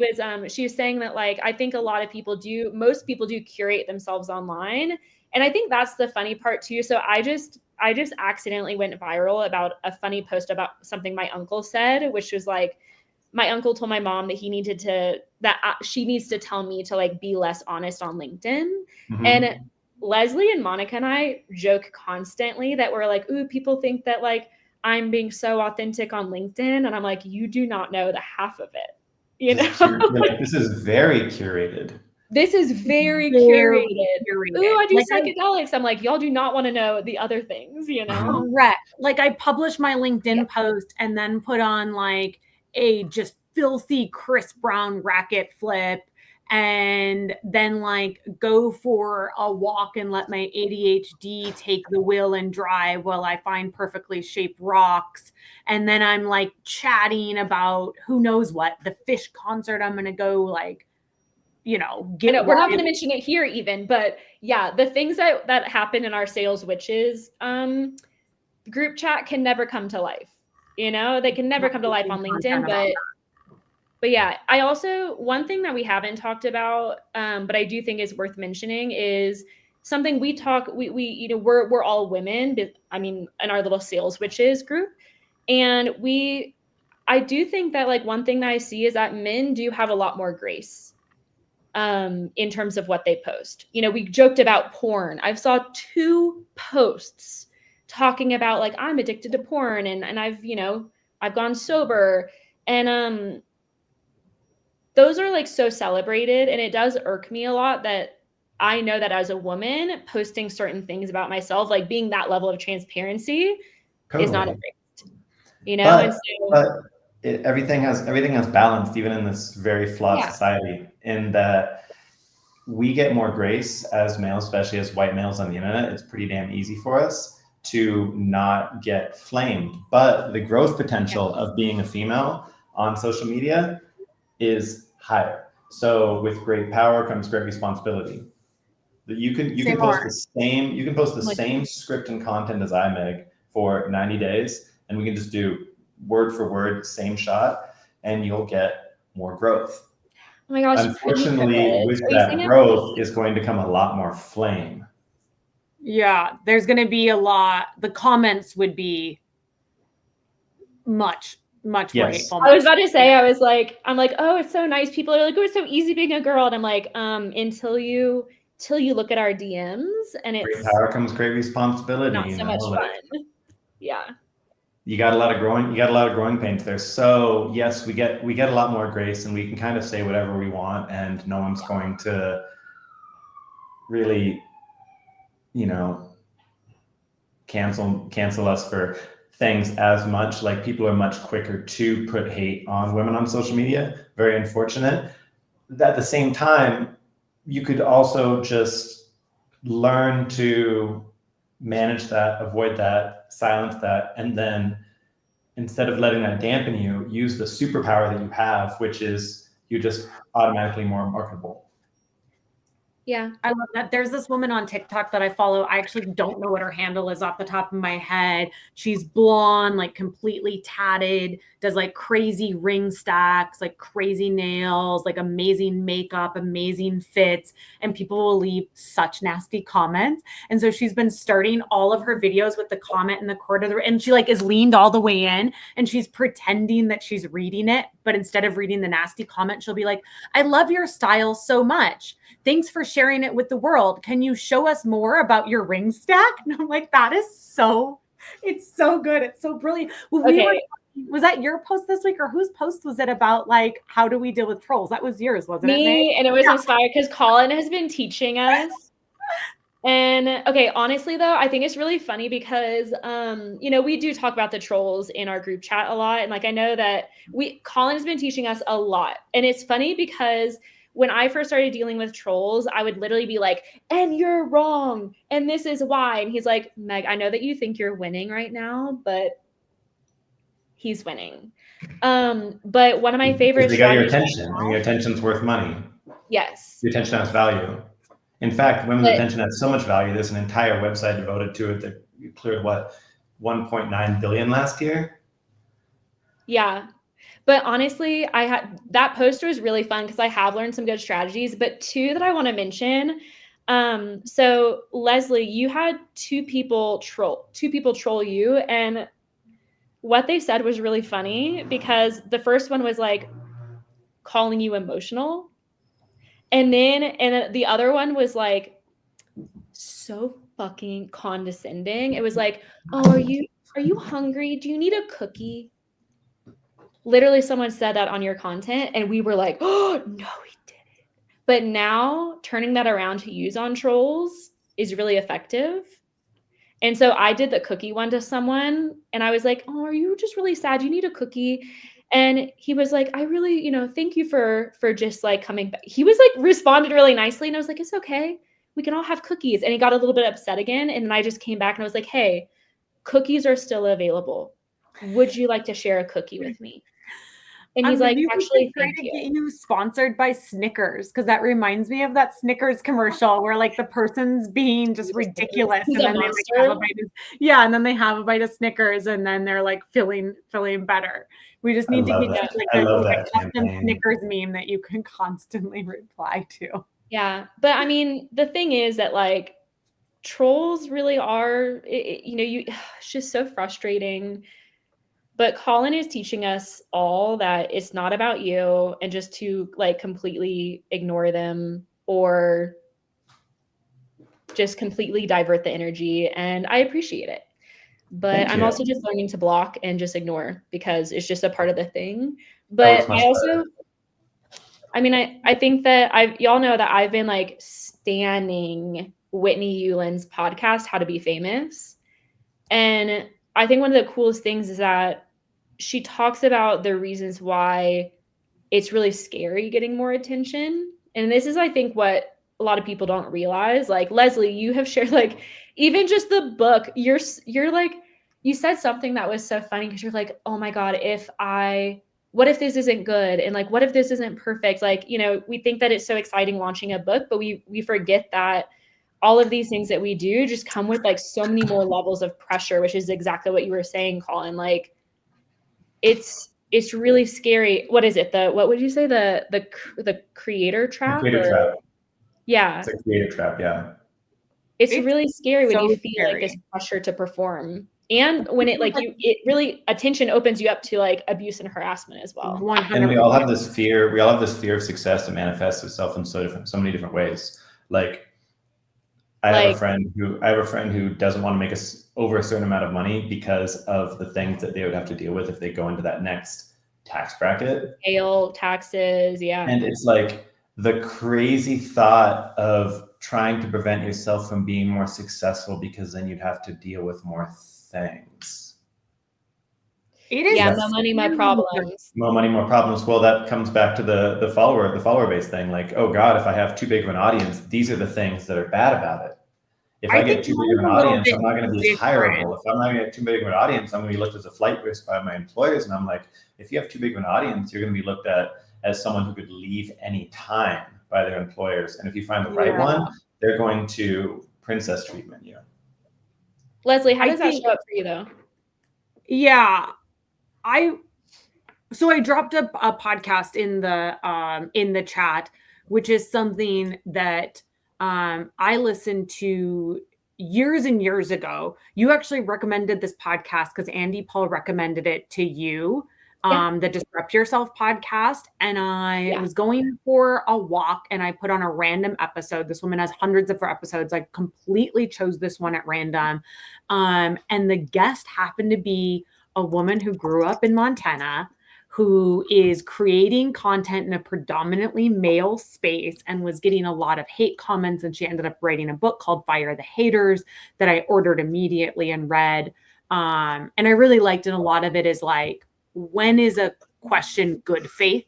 was saying that like I think a lot of people most people do curate themselves online, and I think that's the funny part too. So I just accidentally went viral about a funny post about something my uncle said, which was like, my uncle told my mom that she needs to tell me to like be less honest on LinkedIn. Mm-hmm. And Leslie and Monica and I joke constantly that we're like, ooh, people think that like I'm being so authentic on LinkedIn. And I'm like, you do not know the half of it. You know, like, this is very curated. This is very curated. Ooh, I do psychedelics. I'm like, y'all do not want to know the other things, you know? Correct. Like I published my LinkedIn post and then put on like a just filthy Chris Brown racket flip, and then like go for a walk and let my ADHD take the wheel and drive while I find perfectly shaped rocks. And then I'm like chatting about who knows what, the Fish concert I'm going to go like, you know, we're not going to mention it here even, but yeah, the things that happen in our Sales Witches group chat can never come to life. You know, they can never come to life on LinkedIn, but yeah, I also, one thing that we haven't talked about, but I do think is worth mentioning is something we you know, we're all women, but I mean, in our little Sales Witches group. And I do think that like one thing that I see is that men do have a lot more grace in terms of what they post. You know, we joked about porn. I saw 2 posts talking about like, I'm addicted to porn and I've, you know, I've gone sober. And those are like so celebrated. And it does irk me a lot that I know that as a woman posting certain things about myself, like being that level of transparency is not embraced, you know? But everything has balance, even in this very flawed society, in that we get more grace as males, especially as white males on the internet. It's pretty damn easy for us to not get flamed. But the growth potential of being a female on social media is higher. So with great power comes great responsibility. You can post the same script and content as I, Meg, for 90 days, and we can just do word for word, same shot, and you'll get more growth. Oh my gosh. Unfortunately, with that growth is going to come a lot more flame. Yeah, there's going to be a lot. The comments would be much more hateful. I was about to say, I'm like, oh, it's so nice. People are like, oh, it's so easy being a girl. And I'm like, until you look at our DMs, and it's great power comes great responsibility. Not so much fun. Yeah. You got a lot of growing pains there. So yes, we get a lot more grace, and we can kind of say whatever we want, and no one's going to really, cancel us for things as much. Like, people are much quicker to put hate on women on social media. Very unfortunate. At the same time, you could also just learn to manage that, avoid that, silence that, and then instead of letting that dampen you, use the superpower that you have, which is you're just automatically more marketable. Yeah, I love that. There's this woman on TikTok that I follow. I actually don't know what her handle is off the top of my head. She's blonde, like completely tatted, does like crazy ring stacks, like crazy nails, like amazing makeup, amazing fits, and people will leave such nasty comments. And so she's been starting all of her videos with the comment in the corner, and she like is leaned all the way in, and she's pretending that she's reading it, but instead of reading the nasty comment, she'll be like, "I love your style so much. Thanks for sharing it with the world. Can you show us more about your ring stack?" And I'm like, it's so good. It's so brilliant. Well, was that your post this week, or whose post was it about, like, how do we deal with trolls? That was yours, wasn't it? Me, and it was inspired because Colin has been teaching us. And okay, honestly though, I think it's really funny because, we do talk about the trolls in our group chat a lot. And like, I know that Colin has been teaching us a lot. And it's funny because when I first started dealing with trolls, I would literally be like, and you're wrong, and this is why. And he's like, Meg, I know that you think you're winning right now, but he's winning. But one of my favorite they got your attention, and your attention's worth money. Yes. Your attention has value. In fact, women's attention has so much value. There's an entire website devoted to it that cleared 1.9 billion last year. Yeah. But honestly, that poster was really fun because I have learned some good strategies, but two that I want to mention. So Leslie, you had two people troll you, and what they said was really funny because the first one was like calling you emotional. And the other one was like so fucking condescending. It was like, "Oh, are you hungry? Do you need a cookie?" Literally, someone said that on your content, and we were like, "Oh, no, he didn't." But now turning that around to use on trolls is really effective. And so I did the cookie one to someone, and I was like, "Oh, are you just really sad? You need a cookie?" And he was like, "I really, thank you for just like coming back." He was like responded really nicely, and I was like, "It's okay. We can all have cookies." And he got a little bit upset again, and then I just came back and I was like, "Hey, cookies are still available. Would you like to share a cookie with me?" And he's like, "Actually, thank you." Get you sponsored by Snickers, because that reminds me of that Snickers commercial where like the person's being just ridiculous, and then they like have a bite of, and then they have a bite of Snickers, and then they're like feeling better. We just need to get like a custom Snickers meme that you can constantly reply to. Yeah, but I mean, the thing is that like trolls really are, it's just so frustrating. But Colin is teaching us all that it's not about you, and just to like completely ignore them or just completely divert the energy. And I appreciate it. But I'm also just learning to block and just ignore because it's just a part of the thing. But I think that y'all know that I've been like standing Whitney Yulin's podcast, How to Be Famous. And I think one of the coolest things is that she talks about the reasons why it's really scary getting more attention. And this is, I think, what a lot of people don't realize. Like, Leslie, you have shared, like, even just the book, you're like, you said something that was so funny because you're like, "Oh my God, if I what if this isn't good? And like, what if this isn't perfect? Like, you know, we think that it's so exciting launching a book, but we forget that all of these things that we do just come with like so many more levels of pressure, which is exactly what you were saying, Colin. Like, it's really scary. What is it? What would you say? The creator trap? The creator trap. Yeah. It's a creator trap, yeah. It's really scary when you feel scary. like this pressure to perform. And when it it really, attention opens you up to like abuse and harassment as well. 100%. And we all have this fear of success that manifests itself in so many different ways. Like I have a friend who doesn't want to make over a certain amount of money because of the things that they would have to deal with if they go into that next tax bracket. Scale, taxes, yeah. And it's like the crazy thought of trying to prevent yourself from being more successful because then you'd have to deal with more things. It is. Yeah, no money, my problems. No money, more problems. Well, that comes back to the follower based thing. Like, oh God, if I have too big of an audience, these are the things that are bad about it. If I get too big of an audience, I'm not going to be as hireable. If I'm not going to get too big of an audience, I'm going to be looked as a flight risk by my employers. And I'm like, if you have too big of an audience, you're going to be looked at as someone who could leave any time by their employers. And if you find the right one, they're going to princess treatment you. Leslie, how does that show up for you though? Yeah. I dropped a podcast in the chat, which is something that I listened to years and years ago. You actually recommended this podcast because Andy Paul recommended it to you, the Disrupt Yourself podcast. And I was going for a walk and I put on a random episode. This woman has hundreds of episodes. I completely chose this one at random. And the guest happened to be a woman who grew up in Montana, who is creating content in a predominantly male space and was getting a lot of hate comments. And she ended up writing a book called Fire the Haters that I ordered immediately and read. And I really liked it. A lot of it is like, when is a question good faith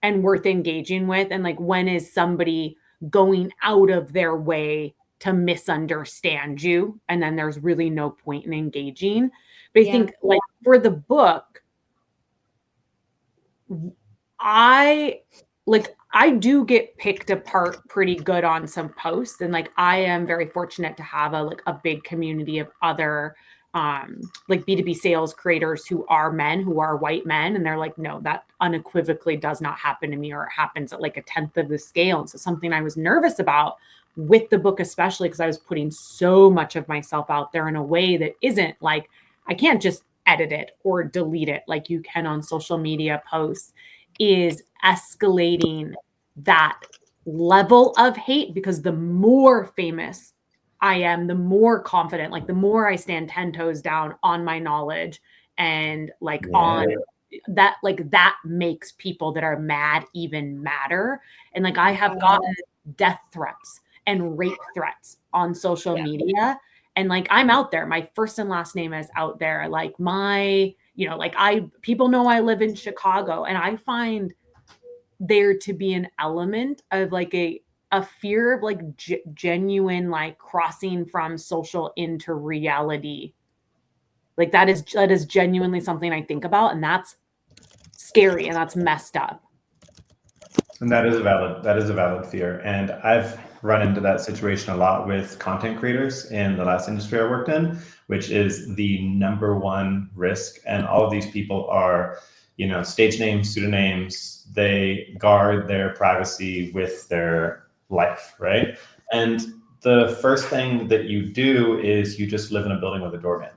and worth engaging with? And like, when is somebody going out of their way to misunderstand you? And then there's really no point in engaging. But I think like for the book, I do get picked apart pretty good on some posts. And like, I am very fortunate to have a big community of other like B2B sales creators who are men, who are white men. And they're like, no, that unequivocally does not happen to me, or it happens at like a 10th of the scale. And so something I was nervous about with the book, especially because I was putting so much of myself out there in a way that isn't like, I can't just edit it or delete it like you can on social media posts, is escalating that level of hate. Because the more famous I am, the more confident, like the more I stand 10 toes down on my knowledge and like on that, like that makes people that are mad even madder. And like, I have gotten death threats and rape threats on social media. And like, I'm out there, my first and last name is out there. Like people know I live in Chicago, and I find there to be an element of like a fear of like genuine, like crossing from social into reality. Like that is genuinely something I think about, and that's scary and that's messed up. And that is a valid fear. And I've run into that situation a lot with content creators in the last industry I worked in, which is the number one risk. And all of these people are, stage names, pseudonyms. They guard their privacy with their life, right? And the first thing that you do is you just live in a building with a doorman.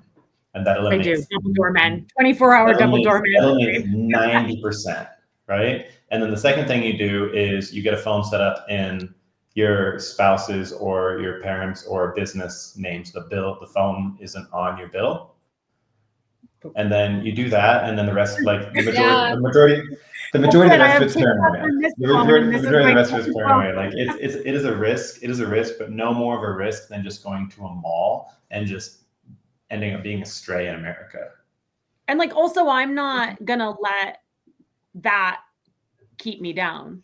And that eliminates double doorman, 24-hour double doorman. That eliminates 90%, right? And then the second thing you do is you get a phone set up in your spouse's or your parents' or business names. The phone isn't on your bill. And then you do that, and then the rest, like the majority of the rest of it's paranoia. The majority of the rest of it's paranoia. Like it is a risk. It is a risk, but no more of a risk than just going to a mall and just ending up being a stray in America. And like, also, I'm not gonna let that keep me down.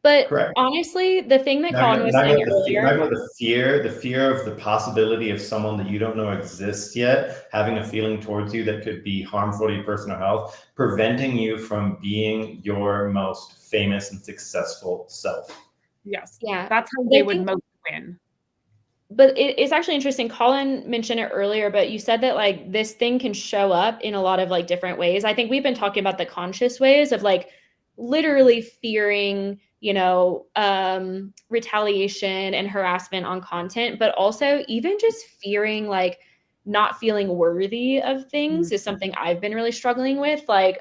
But Correct. honestly, the thing that Colin was saying earlier, about the fear of the possibility of someone that you don't know exists yet, having a feeling towards you that could be harmful to your personal health, preventing you from being your most famous and successful self. Yes. yeah, That's how but they I would think, most win. but it's actually interesting. Colin mentioned it earlier, but you said that like this thing can show up in a lot of like different ways. I think we've been talking about the conscious ways of like literally fearing, retaliation and harassment on content, but also even just fearing like not feeling worthy of things is something I've been really struggling with. Like,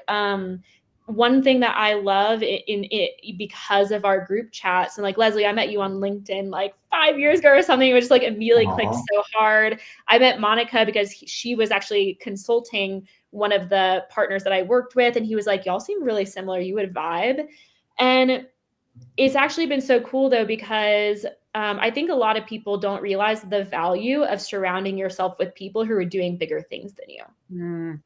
one thing that I love in it because of our group chats, and like Leslie, I met you on LinkedIn like 5 years ago or something, which like immediately clicked so hard. I met Monica because she was actually consulting one of the partners that I worked with, and he was like, y'all seem really similar, you would vibe. And it's actually been so cool though, because I think a lot of people don't realize the value of surrounding yourself with people who are doing bigger things than you.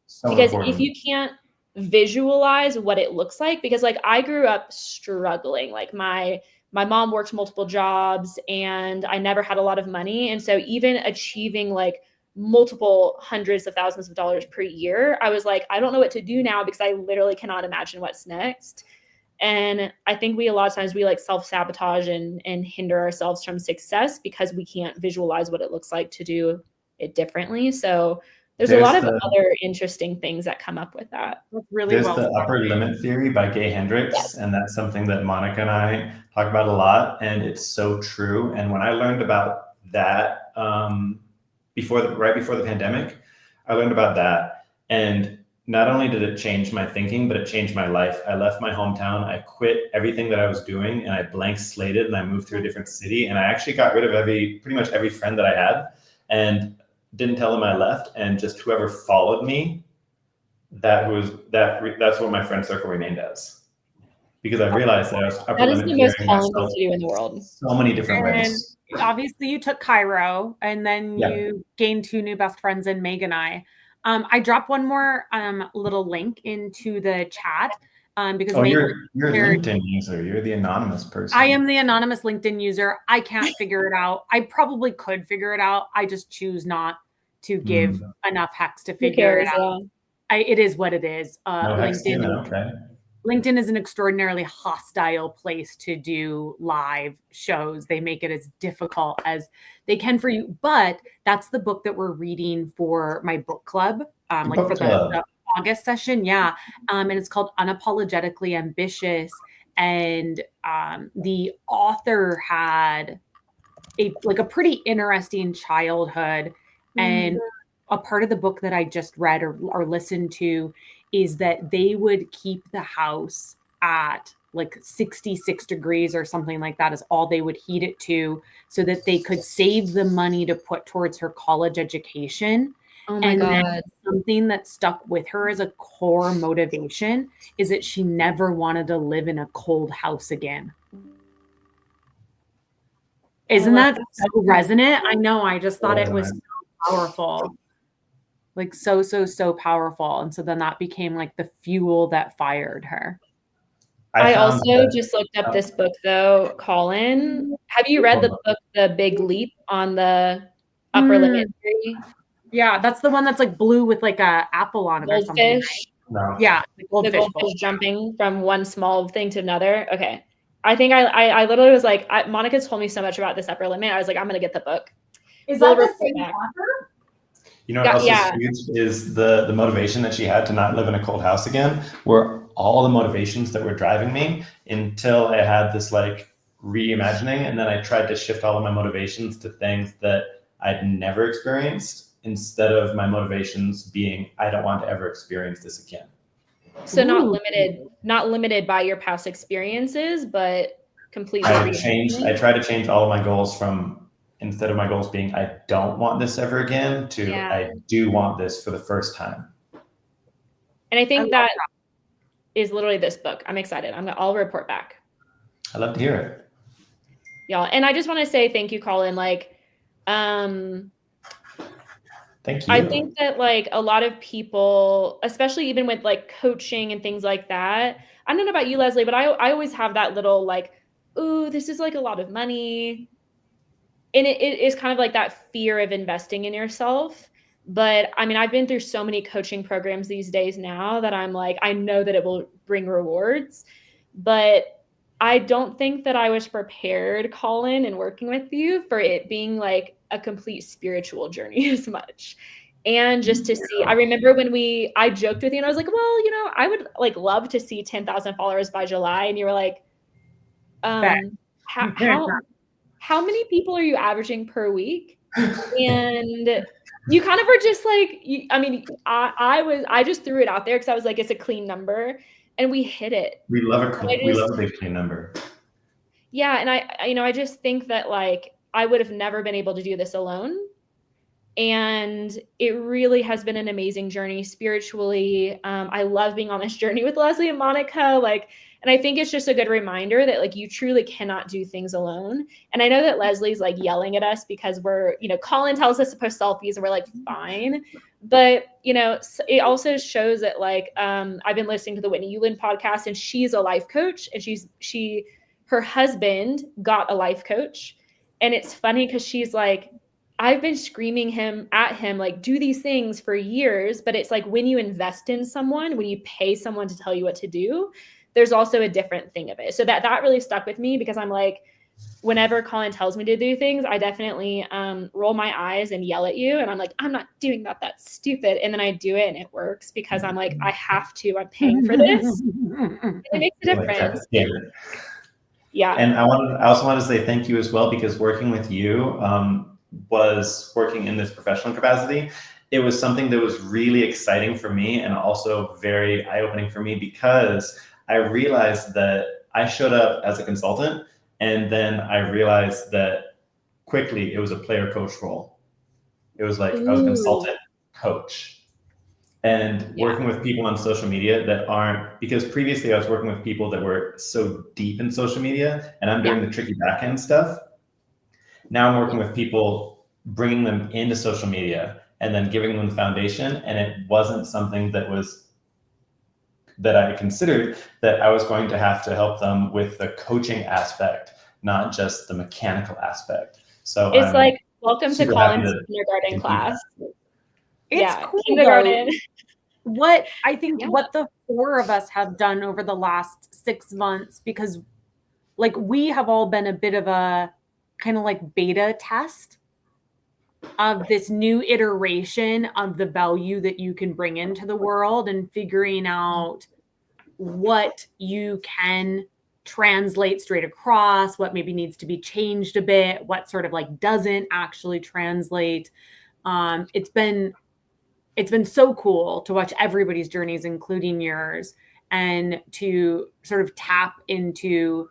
So Because important. if you can't visualize what it looks like, because like I grew up struggling, like my mom worked multiple jobs and I never had a lot of money. And so even achieving like multiple hundreds of thousands of dollars per year, I was like, I don't know what to do now because I literally cannot imagine what's next. And I think a lot of times we like self-sabotage and hinder ourselves from success because we can't visualize what it looks like to do it differently. So there's a lot of other interesting things that come up with that. That's really There's well the said. upper limit theory by Gay Hendricks, Yes. and that's something that Monica and I talk about a lot, and it's so true. And when I learned about that right before the pandemic, I learned about that, and not only did it change my thinking, but it changed my life. I left my hometown, I quit everything that I was doing, and I blank slated, and I moved to a different city, and I actually got rid of pretty much every friend that I had, and didn't tell them I left, and just whoever followed me, that's what my friend circle remained as. Because I realized that I was upper That is limit the most theorying common myself thing to do in the world. so many different ways. Obviously you took Cairo, and then you gained 2 new best friends in Meg and I. I dropped one more little link into the chat because you're a LinkedIn user. You're the anonymous person. I am the anonymous LinkedIn user. I can't figure it out. I probably could figure it out. I just choose not to give enough hacks to figure it out. It is what it is. LinkedIn is an extraordinarily hostile place to do live shows. They make it as difficult as they can for you. But that's the book that we're reading for my book club, the August session. Yeah. And it's called Unapologetically Ambitious. And the author had a pretty interesting childhood. And a part of the book that I just read or listened to is that they would keep the house at like 66 degrees or something like that is all they would heat it to, so that they could save the money to put towards her college education. Oh my God. Something that stuck with her as a core motivation is that she never wanted to live in a cold house again. Isn't that so resonant? I know. I just thought it was so powerful. Like so powerful. And so then that became like the fuel that fired her. I also just looked up this book though, Colin. Have you read the book, The Big Leap, on the upper limit theory? Yeah, that's the one that's like blue with like a apple on it or something. Right? No. Yeah, the goldfish jumping from one small thing to another. Okay. I think I literally was like, Monica told me so much about this upper limit. I was like, I'm going to get the book. Is that the same author? You know what else is huge is the motivation that she had to not live in a cold house again, were all the motivations that were driving me until I had this like reimagining. And then I tried to shift all of my motivations to things that I'd never experienced, instead of my motivations being, I don't want to ever experience this again. So not limited by your past experiences, but completely. I try to change all of my goals from, instead of my goals being, I don't want this ever again, to I do want this for the first time. And I think that is literally this book. I'm excited. I'll report back. I'd love to hear it. Y'all. And I just want to say thank you, Colin. Like, Thank you. I think that like a lot of people, especially even with like coaching and things like that, I don't know about you, Leslie, but I always have that little like, ooh, this is like a lot of money. And it is kind of like that fear of investing in yourself. But I mean, I've been through so many coaching programs these days now that I'm like, I know that it will bring rewards. But I don't think that I was prepared, Colin, and working with you for it being like a complete spiritual journey as much. And just to see, I remember when I joked with you and I was like, well, you know, I would like love to see 10,000 followers by July. And you were like, how many people are you averaging per week? And you kind of were just like, I mean, I just threw it out there because I was like, it's a clean number, and we hit it. We love a big clean number. Yeah, and I just think that like I would have never been able to do this alone. And it really has been an amazing journey spiritually. I love being on this journey with Leslie and Monica. Like, and I think it's just a good reminder that like you truly cannot do things alone. And I know that Leslie's like yelling at us because we're, you know, Colin tells us to post selfies and we're like, fine. But, you know, it also shows that like I've been listening to the Whitney Yulin podcast, and she's a life coach, and her husband got a life coach. And it's funny because she's like, I've been screaming at him, like, do these things for years. But it's like when you invest in someone, when you pay someone to tell you what to do, there's also a different thing of it. So that really stuck with me, because I'm like, whenever Colin tells me to do things, I definitely roll my eyes and yell at you. And I'm like, I'm not doing that. That's stupid. And then I do it and it works because I'm like, I have to. I'm paying for this. It makes a difference. Yeah. And I also wanted to say thank you as well, because working with you was working in this professional capacity. It was something that was really exciting for me and also very eye-opening for me, because I realized that I showed up as a consultant, and then I realized that quickly it was a player coach role. It was like, I was a consultant coach, and working with people on social media that aren't, because previously I was working with people that were so deep in social media and I'm doing the tricky back-end stuff. Now I'm working with people, bringing them into social media and then giving them the foundation. And it wasn't something that I considered that I was going to have to help them with the coaching aspect, not just the mechanical aspect. So it's like, welcome to Colin's kindergarten class. It's cool, kindergarten. What I think what the four of us have done over the last 6 months, because like we have all been a bit of a kind of like beta test of this new iteration of the value that you can bring into the world, and figuring out what you can translate straight across, what maybe needs to be changed a bit, what sort of like doesn't actually translate. It's been so cool to watch everybody's journeys, including yours, and to sort of tap into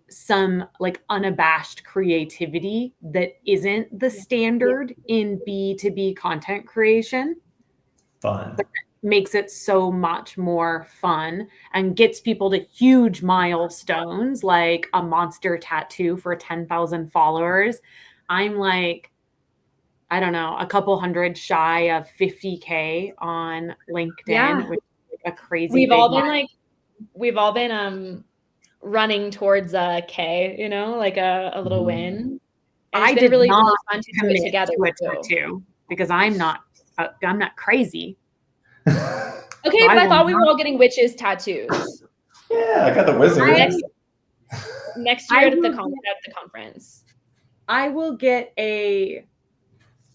some like unabashed creativity that isn't the standard in B2B content creation. Fun. But makes it so much more fun and gets people to huge milestones, like a monster tattoo for 10,000 followers. I'm like, I don't know, a couple hundred shy of 50K on LinkedIn, which is like a crazy. We've all been running towards a K, you know, like a little win. And I did really fun to do it together to a tattoo, because I'm not crazy. Okay, so but I thought we were all getting witches tattoos. Yeah, I got the wizard. Next year at the conference. I will get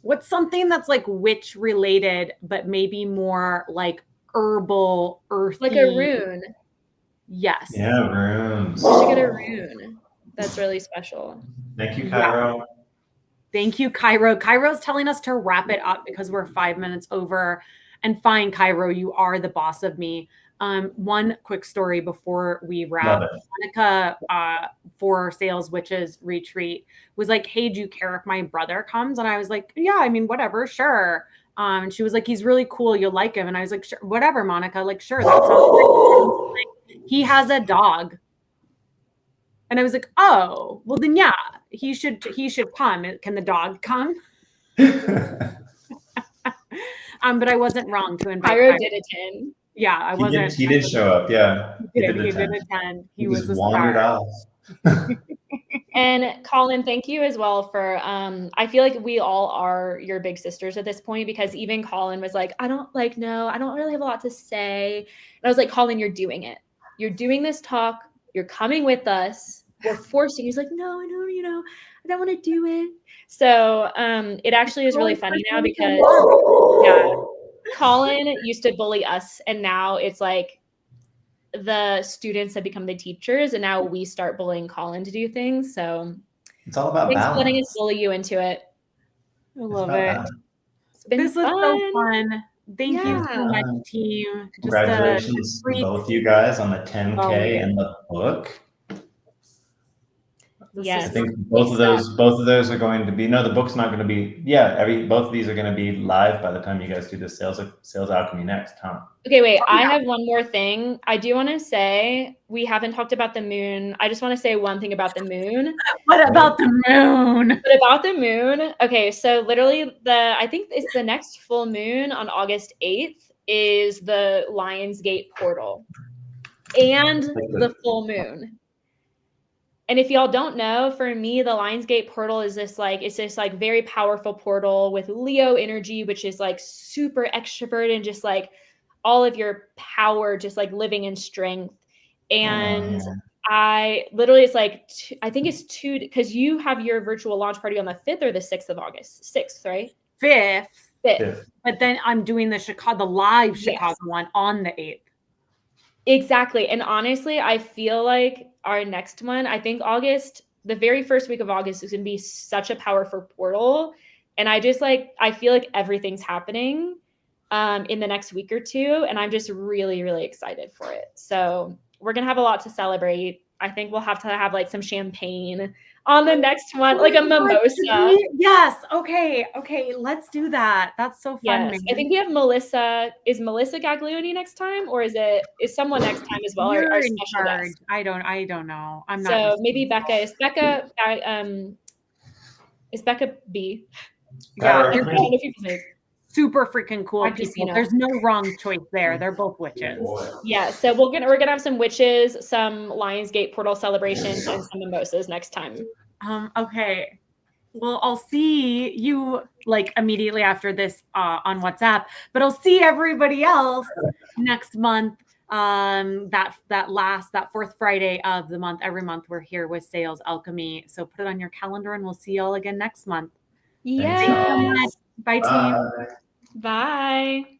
what's something that's like witch related, but maybe more like herbal, earthy. Like a rune. Yes. Yeah, runes. You should get a rune. That's really special. Thank you, Cairo. Yeah. Thank you, Cairo. Cairo's telling us to wrap it up because we're 5 minutes over. And fine, Cairo, you are the boss of me. One quick story before we wrap. Monica, for Sales Witches Retreat, was like, hey, do you care if my brother comes? And I was like, yeah, I mean, whatever, sure. And she was like, he's really cool, you'll like him. And I was like, sure, whatever, Monica, like, sure, that sounds great. Like, he has a dog. And I was like, oh, well then yeah, he should come. Can the dog come? But I wasn't wrong to invite Pyro Pyro. did attend. Yeah, I wasn't. He did show up. Yeah, He did attend. He was a wandered star. off. And Colin, thank you as well for, I feel like we all are your big sisters at this point, because even Colin was like, I don't really have a lot to say. And I was like, Colin, you're doing it. You're doing this talk. You're coming with us. We're forcing. He's like, no, I don't want to do it. So it actually is really funny now because Colin used to bully us, and now it's like the students have become the teachers, and now we start bullying Colin to do things. So it's all about thanks balance. for letting us bully you into it. I love it. This was so fun. Thank you so much, team. Congratulations to both you guys on the 10K and the book. Yes. I think both of those are going to be, no, the book's not going to be, both of these are going to be live by the time you guys do the sales alchemy next, huh? Okay, wait, I have one more thing. I do want to say, we haven't talked about the moon. I just want to say one thing about the moon. What about the moon? What about the moon? Okay, so literally I think it's the next full moon on August 8th is the Lionsgate portal and the full moon. And if y'all don't know, for me, the Lionsgate portal is this very powerful portal with Leo energy, which is like super extrovert and just like all of your power, just like living in strength. And I literally, it's like, I think it's 2, because you have your virtual launch party on the 5th or the 6th of August. 6th, right? 5th. But then I'm doing the live Chicago one on the 8th. Exactly. And honestly, I feel like our next one, I think the very first week of August is going to be such a powerful portal. And I feel like everything's happening in the next week or two. And I'm just really, really excited for it. So we're going to have a lot to celebrate. I think we'll have to have like some champagne on the next one, like a mimosa. Yes. Okay. Let's do that. That's so fun. Yes. Man. I think we have Melissa. Is Melissa Gaglioni next time, or is someone next time as well? Our special guest. I don't know. I'm not. So maybe Becca. Is Becca B? Yeah. I don't know people's names. Super freaking cool people. There's no wrong choice there. They're both witches. Yeah, so we're gonna have some witches, some Lionsgate portal celebrations, and some mimosas next time. Okay. Well, I'll see you like immediately after this on WhatsApp, but I'll see everybody else next month. That fourth Friday of the month. Every month we're here with Sales Alchemy. So put it on your calendar, and we'll see y'all again next month. Yeah. Thanks so much. Bye, team. Bye.